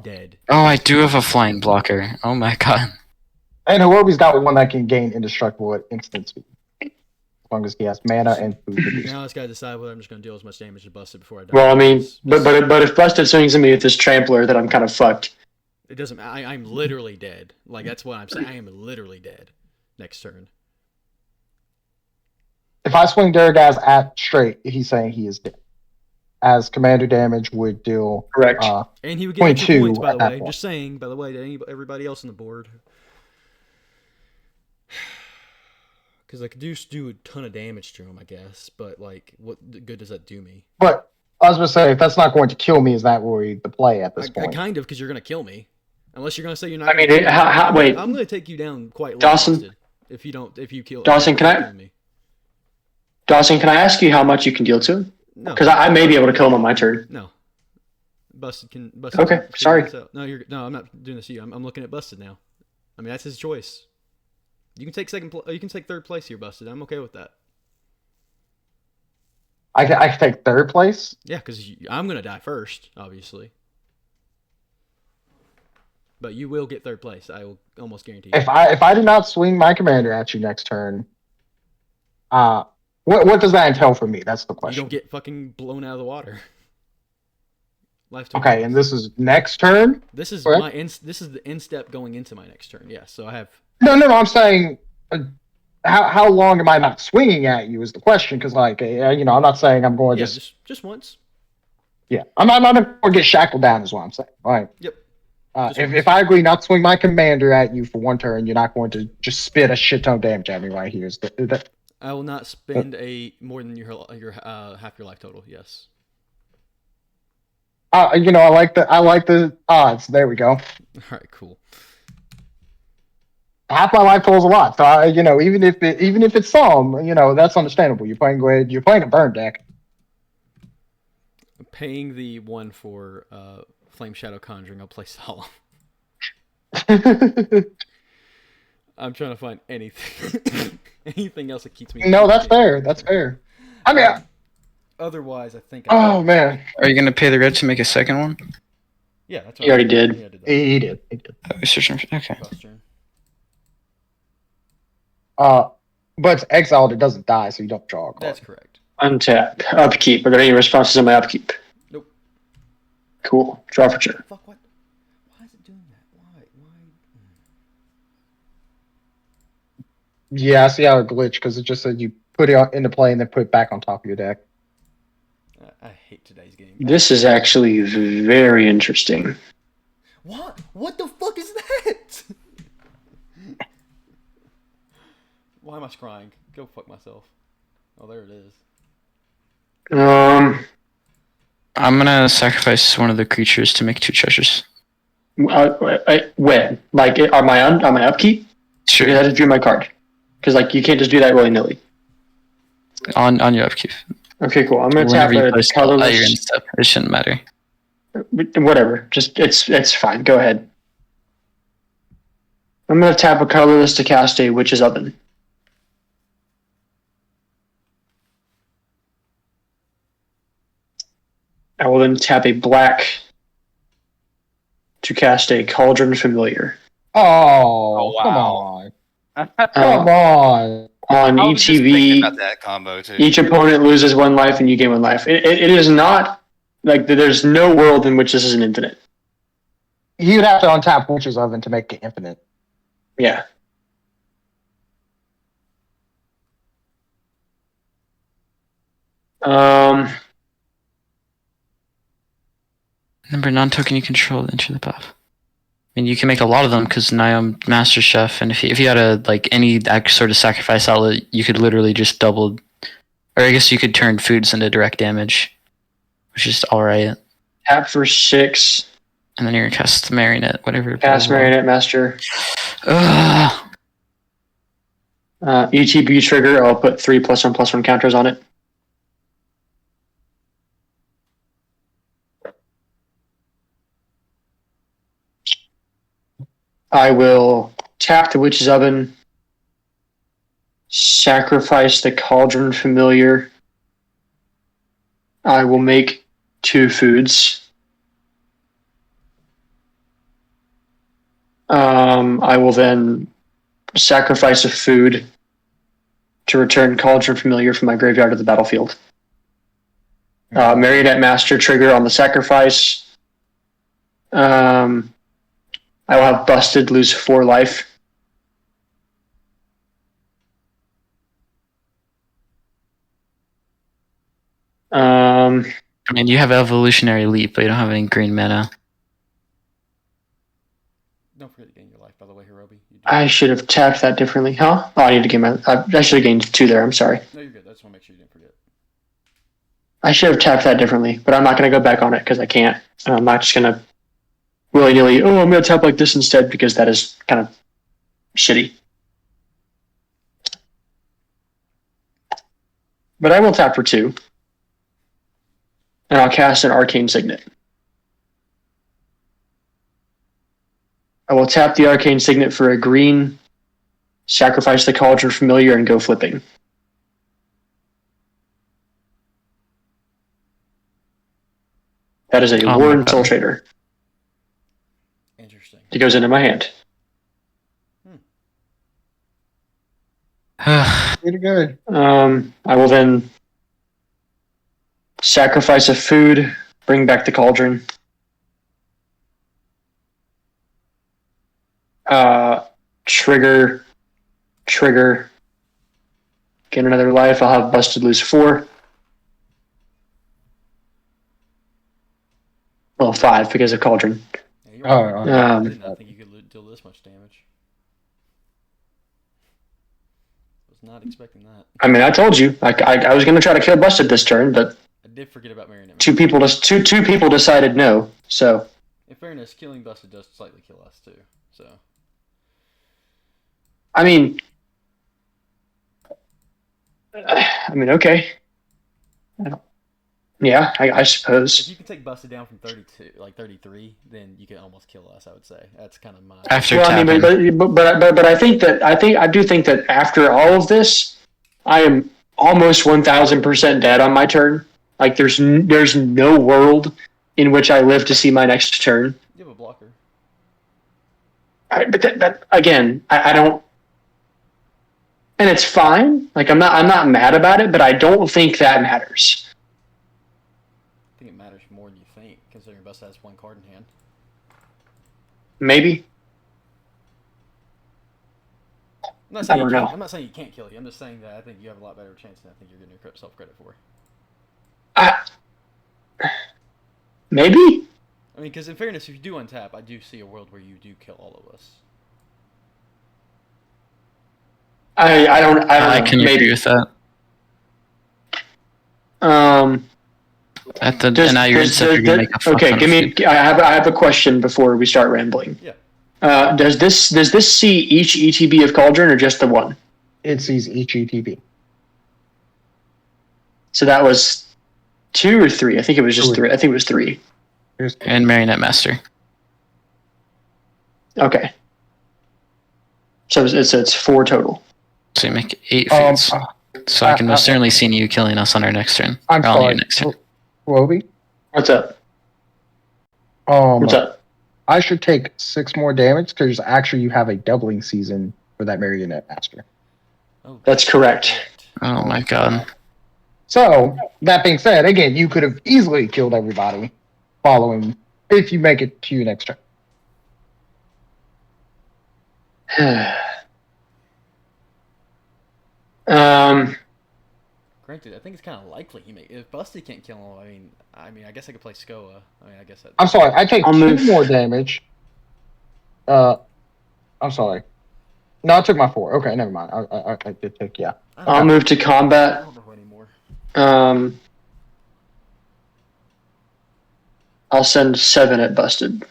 dead. Oh, I do have a flying blocker. Oh my god. And Hirobi's got one that can gain indestructible at instant speed. As long as he has mana and food. Now I just gotta decide whether I'm just gonna deal as much damage to Busted before I die. Well, I mean, but if Busted swings at me with this trampler, then I'm kind of fucked. It doesn't. I'm literally dead. Like that's what I'm saying. I am literally dead. Next turn. If I swing Duragaz at straight, he's saying he is dead. As commander damage would deal. Correct. And he would get 2 points, by the way. point. Just saying, by the way, to everybody else on the board. Because I could do a ton of damage to him, I guess. But, like, what good does that do me? But I was going to say, if that's not going to kill me, is that really the play at this point? Kind of, because you're going to kill me. Unless you're going to say you're not. I mean, wait. I'm going to take you down quite low. Dawson. If you kill. Dawson, Dawson, can I ask you how much you can deal to him? No. Because I may be able to kill him on my turn. No. Busted. Okay, sorry. No, I'm not doing this to you. I'm looking at Busted now. I mean, that's his choice. You can take you can take 3rd place here, Busted. I'm okay with that. I can take 3rd place? Yeah, because I'm going to die first, obviously. But you will get 3rd place. I will almost guarantee you. If I do not swing my commander at you next turn, what does that entail for me? That's the question. You don't get fucking blown out of the water. Life total. Okay, and this is next turn. This is correct? This is the end step going into my next turn. Yeah, so I have. No. I'm saying, how long am I not swinging at you is the question. Because I'm not saying I'm going Yeah, to just once. Yeah, I'm not going to get shackled down. Is what I'm saying. All right. Yep. If I agree not to swing my commander at you for one turn, you're not going to just spit a shit ton of damage at me right here. I will not spend more than your half your life total. Yes. I like the odds. There we go. All right. Cool. Half my life total is a lot. So even if it's some, that's understandable. You're playing a burn deck. Paying the one for Flame Shadow Conjuring, I'll play Solemn. I'm trying to find anything, anything else that keeps me. No, that's fair. That's fair. I mean, otherwise, I think. Oh man, Are you gonna pay the red to make a second one? Yeah, that's. He already did. Yeah, I did that. he did. I was searching for, okay. Boss turn. But it's exiled. It doesn't die, so you don't draw a card. That's correct. Untap. Upkeep. Are there any responses on my upkeep? Nope. Cool. Draw for turn. Fuck what? Why is it doing that? Why? Yeah, I see how it glitched because it just said you put it into play and then put it back on top of your deck. I hate today's game. This is actually very interesting. What? What the fuck is that? Why am I scrying? Go fuck myself. Oh, there it is. I'm gonna sacrifice one of the creatures to make 2 treasures. When? Like, on my upkeep? Sure. Because I just drew my card. Because you can't just do that willy nilly. On your upkeep. Okay, cool. I'm gonna tap Whenever you a play spell at your end colorless. step, it shouldn't matter. Whatever. Just it's fine. Go ahead. I'm gonna tap a colorless to cast a Witch's Oven. I will then tap a black to cast a Cauldron Familiar. Oh, come wow. on. Come on. On I was just thinking ETV, about that combo too. each opponent loses 1 life and you gain 1 life. It is not like there's no world in which this is an infinite. You'd have to untap Witch's Oven to make it infinite. Yeah. Number non-token you control, enter the buff. I mean, you can make a lot of them because now I'm Master Chef, and if you had any sort of sacrifice outlet, you could literally just double, or I guess you could turn foods into direct damage, which is alright. Tap for 6. And then you're gonna cast Marionette, whatever. Cast Marionette Master. Ugh. ETB trigger. I'll put 3 +1/+1 counters on it. I will tap the Witch's Oven, sacrifice the Cauldron Familiar. I will make 2 foods. I will then sacrifice a food to return Cauldron Familiar from my graveyard to the battlefield. Marionette Master trigger on the sacrifice. I will have Busted lose 4 life. I mean, you have Evolutionary Leap, but you don't have any green mana. Don't forget to gain your life, by the way, Hirobi. I should have tapped that differently, huh? Oh, I need to gain my. I should have gained 2 there. I'm sorry. No, you're good. I just want to make sure you didn't forget. I should have tapped that differently, but I'm not going to go back on it because I can't. I'm not just going to willy-nilly, I'm going to tap like this instead because that is kind of shitty. But I will tap for 2. And I'll cast an Arcane Signet. I will tap the Arcane Signet for a green, sacrifice the Cauldron Familiar, and go flipping. That is a Warren Infiltrator. Interesting. It goes into my hand. Pretty good. I will then sacrifice a food, bring back the Cauldron. Trigger. Get another life. I'll have Busted lose 4. Well, 5 because of Cauldron. Yeah, you're Oh, right. oh, I Um, did not think you could deal this much damage. Was not expecting that. I mean, I told you. I was going to try to kill Busted this turn, but I did forget about Marionette. two people decided no. So In fairness, killing Busted does slightly kill us too. So I mean, okay. Yeah, I if suppose. you can take Busted down from 32, like 33, then you can almost kill us. I would say that's kind of my. After Well, I mean, tapping. but I do think that after all of this, I am almost 1,000% dead on my turn. Like there's no world in which I live to see my next turn. You have a blocker. But that again, I don't, and it's fine. Like I'm not mad about it, but I don't think that matters. I think it matters more than you think, considering Busted has 1 card in hand. Maybe. I'm not saying I don't you can't, know. I'm not saying you can't kill you. I'm just saying that I think you have a lot better chance than I think you're giving yourself credit for. Maybe. I mean, because in fairness, if you do untap, I do see a world where you do kill all of us. I don't I know. can agree Maybe. with that. And now you're gonna make a fuck okay, ton give of me. food. I have a question before we start rambling. Yeah. Does this see each ETB of Cauldron or just the one? It sees each ETB. So that was 2 or 3. I think it was just 3. 3. I think it was 3. Here's And Marionette Master. Okay. So it's 4 total. So you make 8 Um, foods. So I can most certainly see you killing us on our next turn. I'm Or on your sorry, next turn. Roby. What's up? Um, What's up? I should take 6 more damage because actually you have a doubling season for that Marionette Master. Oh, That's correct. Oh my god. So that being said, again, you could have easily killed everybody following if you make it to your next turn. Granted, I think it's kind of likely he may. If Busted can't kill him, I mean, I guess I could play Skoa. I mean, I guess that. I'm sorry, I take I'll 2 move. more damage. I'm sorry. No, I took my 4. Okay, never mind. I did take, yeah. I don't I'll know. move to I combat. don't know anymore. I'll send 7 at Busted.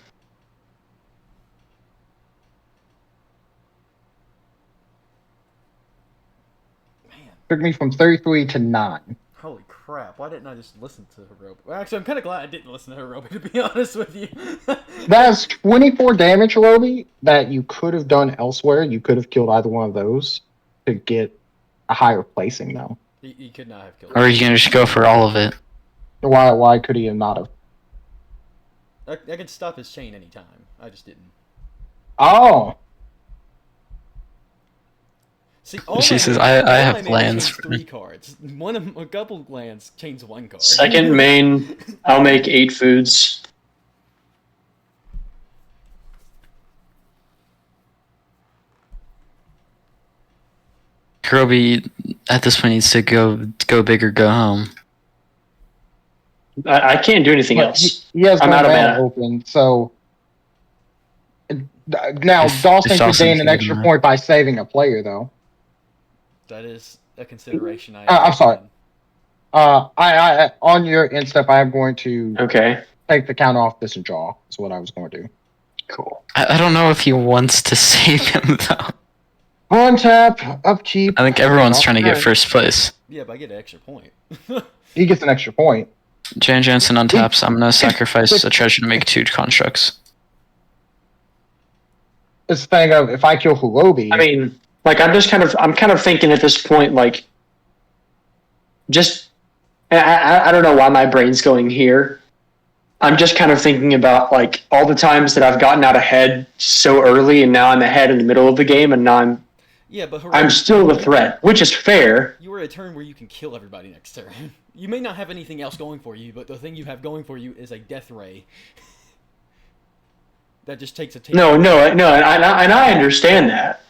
Man, Took me from 33 to 9. holy crap! Why didn't I just listen to Hirobi? Well, actually, I'm kind of glad I didn't listen to Hirobi, to be honest with you. That's 24 damage, Roby, that you could have done elsewhere. You could have killed either one of those to get a higher placing, though. He could not have killed Or are you gonna just go for all of it? Why could he have not have? I could stop his chain anytime. I just didn't. Oh, See, all She my says, mana- I all have my mana lands chains for 3 me. cards. A couple lands chains 1 card. Second main, I'll make 8 foods. Kurobi at this point needs to go big or go home. I can't do anything but else. he has I'm no out of mana mana. open, so now If Dawson could Dawson gain an can extra get point by saving a player, though. That is a consideration. I'm sorry. I on your end step, I am going to Okay, take the count off this and draw. Is what I was going to do. cool. I don't know if he wants to save him though. On tap, upkeep. I think everyone's Off trying to get turn. first place. Yeah, but I get an extra point. He gets an extra point. Jan Jansen untaps. I'm gonna sacrifice a treasure to make 2 constructs. This thing of if I kill Huobi, I mean, like I'm kind of thinking at this point, like, just I don't know why my brain's going here. I'm just kind of thinking about like all the times that I've gotten out ahead so early, and now I'm ahead in the middle of the game, and now Yeah, but I'm still the threat, which is fair. You were a turn where you can kill everybody next turn. You may not have anything else going for you, but the thing you have going for you is a death ray. that just takes a No, and I understand that.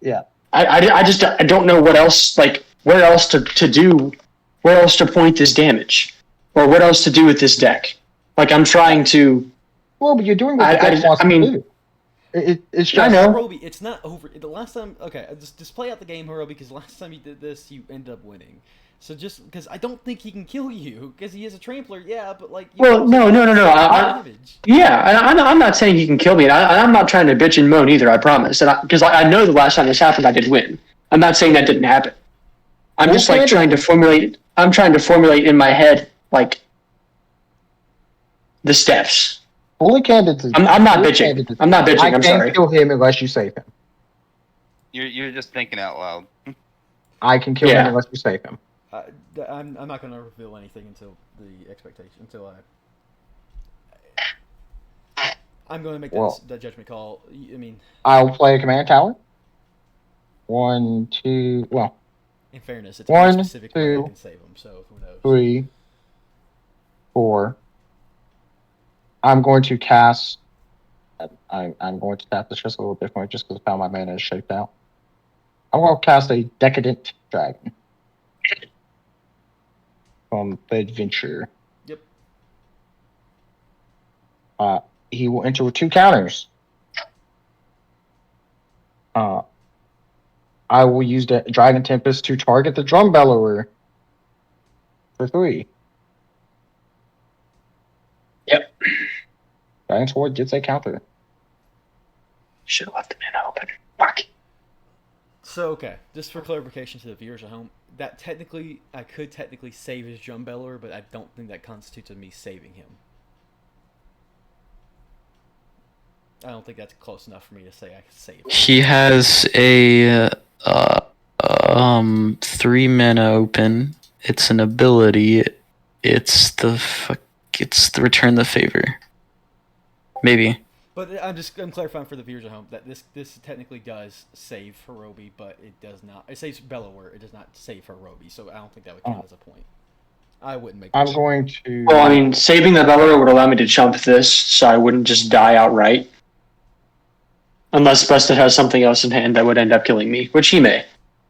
Yeah. I just I don't know what else, like, where else to do, where else to point this damage, or what else to do with this deck. Like, I'm trying to. Well, but you're doing what the deck wants to do. It's just. I know. Hirobi, it's not over. The last time, okay, just play out the game, Hirobi, because last time you did this, you ended up winning. So just because I don't think he can kill you, because he is a trampler, yeah, but like. Well, no. I'm not saying he can kill me, and I'm not trying to bitch and moan either. I promise, because I know the last time this happened, I did win. I'm not saying that didn't happen. I'm just like trying to formulate. I'm trying to formulate in my head like the steps. Fully candid. I'm not bitching. I'm not bitching. I'm sorry. I can't kill him unless you save him. You're just thinking out loud. I can kill him unless you save him. I'm not going to reveal anything until the expectation, until I'm going to make that judgment call. I mean, I'll play a command tower. 1, 2. Well, in fairness, it's 1, a specific way 2, I can save them, so who knows? 3, 4. I'm going to cast. I'm going to tap this just a little differently, just because how my mana is shaped out. I'm going to cast a Decadent Dragon from the adventure. Yep. He will enter with 2 counters. I will use the Dragon Tempest to target the Drum Bellower for 3. Yep. Dragon Sword gets a counter. Should have left the mana open. Fuck. So, okay, just for clarification to the viewers at home, that technically, I could technically save his Drum Bellower, but I don't think that constitutes me saving him. I don't think that's close enough for me to say I could save him. He has a 3 mana open. It's an ability. It's the return the favor. Maybe. But I'm clarifying for the viewers at home that this technically does save Hirobi, but it does not. It saves Bellower. It does not save Hirobi, so I don't think that would count as a point. I wouldn't make. I'm going to. Well, I mean, saving the Bellower would allow me to chump this, so I wouldn't just die outright. Unless Busted has something else in hand that would end up killing me, which he may.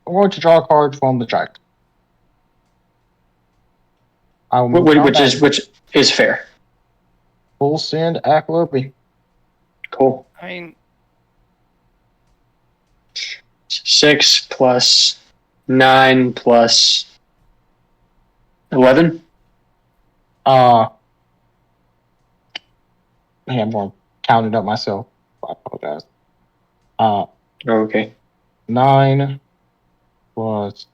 I'm going to draw a card from the dragon. Which is fair. Full send Aquarobi. Cool. I mean, 6 plus 9 plus 11. I'm going to count it up myself. I apologize. Okay. 9 plus.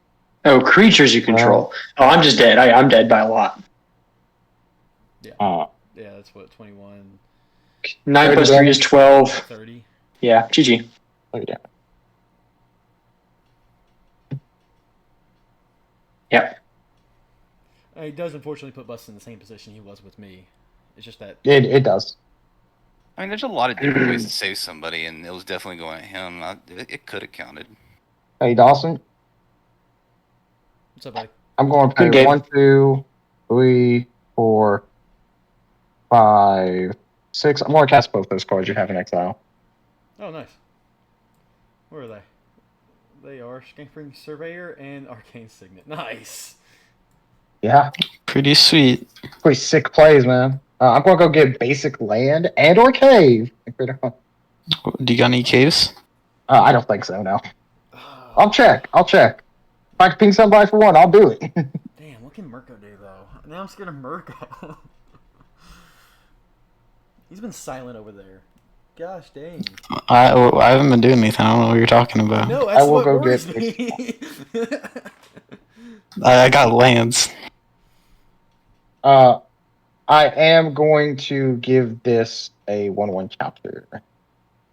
Oh, creatures you control. Oh, I'm just dead. I'm dead by a lot. Yeah. Yeah, that's what 21. 9 plus 3 is 12. 30. Yeah, GG. Oh, yeah. Yep. It does unfortunately put Bus in the same position he was with me. It's just that. It does. I mean, there's a lot of different ways to save somebody, and it was definitely going at him. It could have counted. Hey, Dawson. What's up, buddy? I'm going to Good pay game. 1, 2, 3, 4, 5, 6. I'm going to cast both those cards you have in exile. Oh, nice. Where are they? They are Scampering Surveyor and Arcane Signet. Nice. Yeah. Pretty sweet. Pretty sick plays, man. I'm going to go get basic land and or cave. Do you got any caves? I don't think so, no. I'll check. If I can ping somebody for 1, I'll do it. Damn, what can Mirko do, though? Now I'm scared of Mirko. He's been silent over there. Gosh dang. I haven't been doing anything. I don't know what you're talking about. No, that's I will what go worries get me. I got lands. I am going to give this a 1/1 counter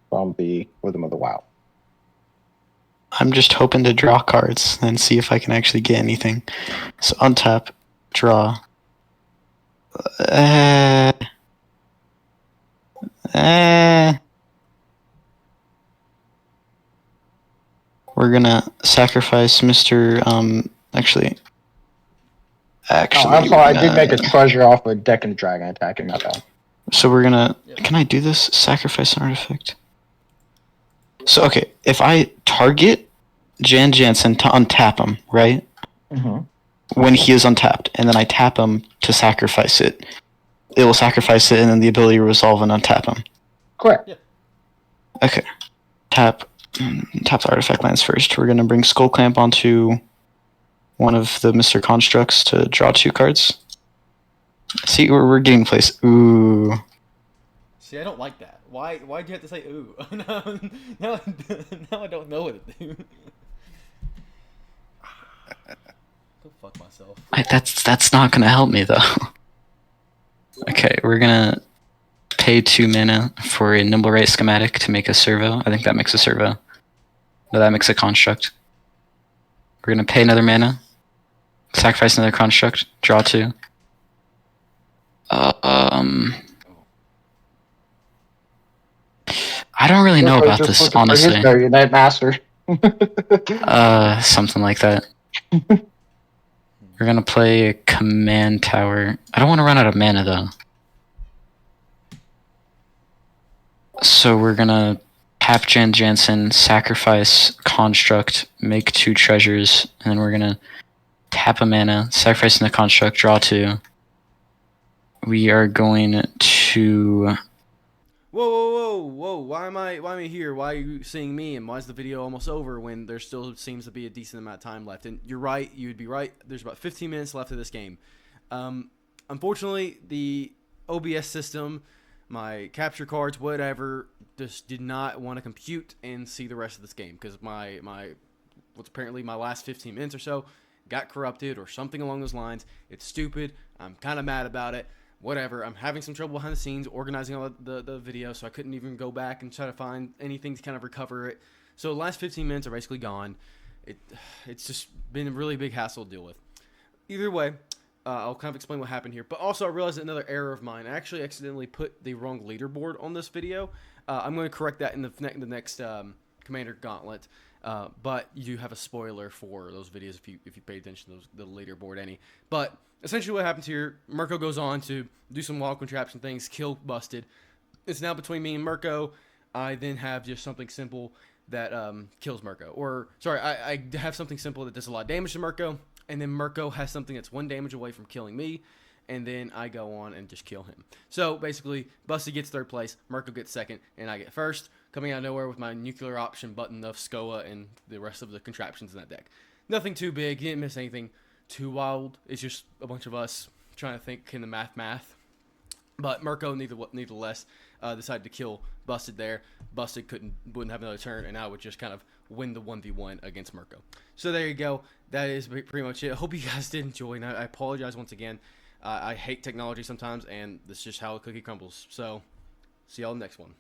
from the Rhythm of the Wild. I'm just hoping to draw cards and see if I can actually get anything. So untap, draw. We're gonna sacrifice Mr. Actually, Oh, I'm sorry, I did make a treasure off a deck and dragon attacking my bad. So we're gonna. Can I do this? Sacrifice an artifact. So okay, if I target Jan Jansen to untap him, right? Mm-hmm. When he is untapped, and then I tap him to sacrifice it, it will sacrifice it, and then the ability to resolve and untap him. Correct. Okay. Tap the artifact lands first. We're gonna bring Skull Clamp onto one of the Mr. Constructs to draw 2 cards. See, we're getting place. Ooh. See, I don't like that. Why'd you have to say ooh? now I don't know what to do. Go fuck myself. That's not gonna help me though. Okay, we're gonna pay 2 mana for a Nimble Right schematic to make a servo. I think that makes a servo. No, that makes a construct. We're gonna pay another mana, sacrifice another construct, draw 2. I don't really know about this, honestly. His Marionette Master. Something like that. We're gonna play a command tower. I don't want to run out of mana though. So we're gonna tap Jan Jansen, sacrifice construct, make 2 treasures, and then we're gonna tap a mana, sacrifice in the construct, draw 2. We are going to. Whoa! Why am I here? Why are you seeing me? And why is the video almost over when there still seems to be a decent amount of time left? And you're right. You'd be right. There's about 15 minutes left of this game. Unfortunately, the OBS system, my capture cards, whatever, just did not want to compute and see the rest of this game because my what's apparently my last 15 minutes or so got corrupted or something along those lines. It's stupid. I'm kind of mad about it. Whatever, I'm having some trouble behind the scenes organizing all the video, so I couldn't even go back and try to find anything to kind of recover it. So the last 15 minutes are basically gone. It's just been a really big hassle to deal with. Either way, I'll kind of explain what happened here. But also, I realized another error of mine. I actually accidentally put the wrong leaderboard on this video. I'm going to correct that in the next Commander Gauntlet. But you do have a spoiler for those videos if you pay attention to the leaderboard any. But essentially what happens here, Mirko goes on to do some wild contraption things, kill Busted. It's now between me and Mirko. I then have just something simple that kills Mirko. Or, sorry, I have something simple that does a lot of damage to Mirko, and then Mirko has something that's 1 damage away from killing me, and then I go on and just kill him. So, basically, Busted gets 3rd place, Mirko gets 2nd, and I get 1st, coming out of nowhere with my nuclear option button of Skoa and the rest of the contraptions in that deck. Nothing too big, didn't miss anything too wild. It's just a bunch of us trying to think in the math. But Mirko, nevertheless, decided to kill Busted there. Busted wouldn't have another turn, and I would just kind of win the 1v1 against Mirko. So there you go. That is pretty much it. I hope you guys did enjoy, and I apologize once again. I hate technology sometimes, and this is just how a cookie crumbles. So, see y'all in the next one.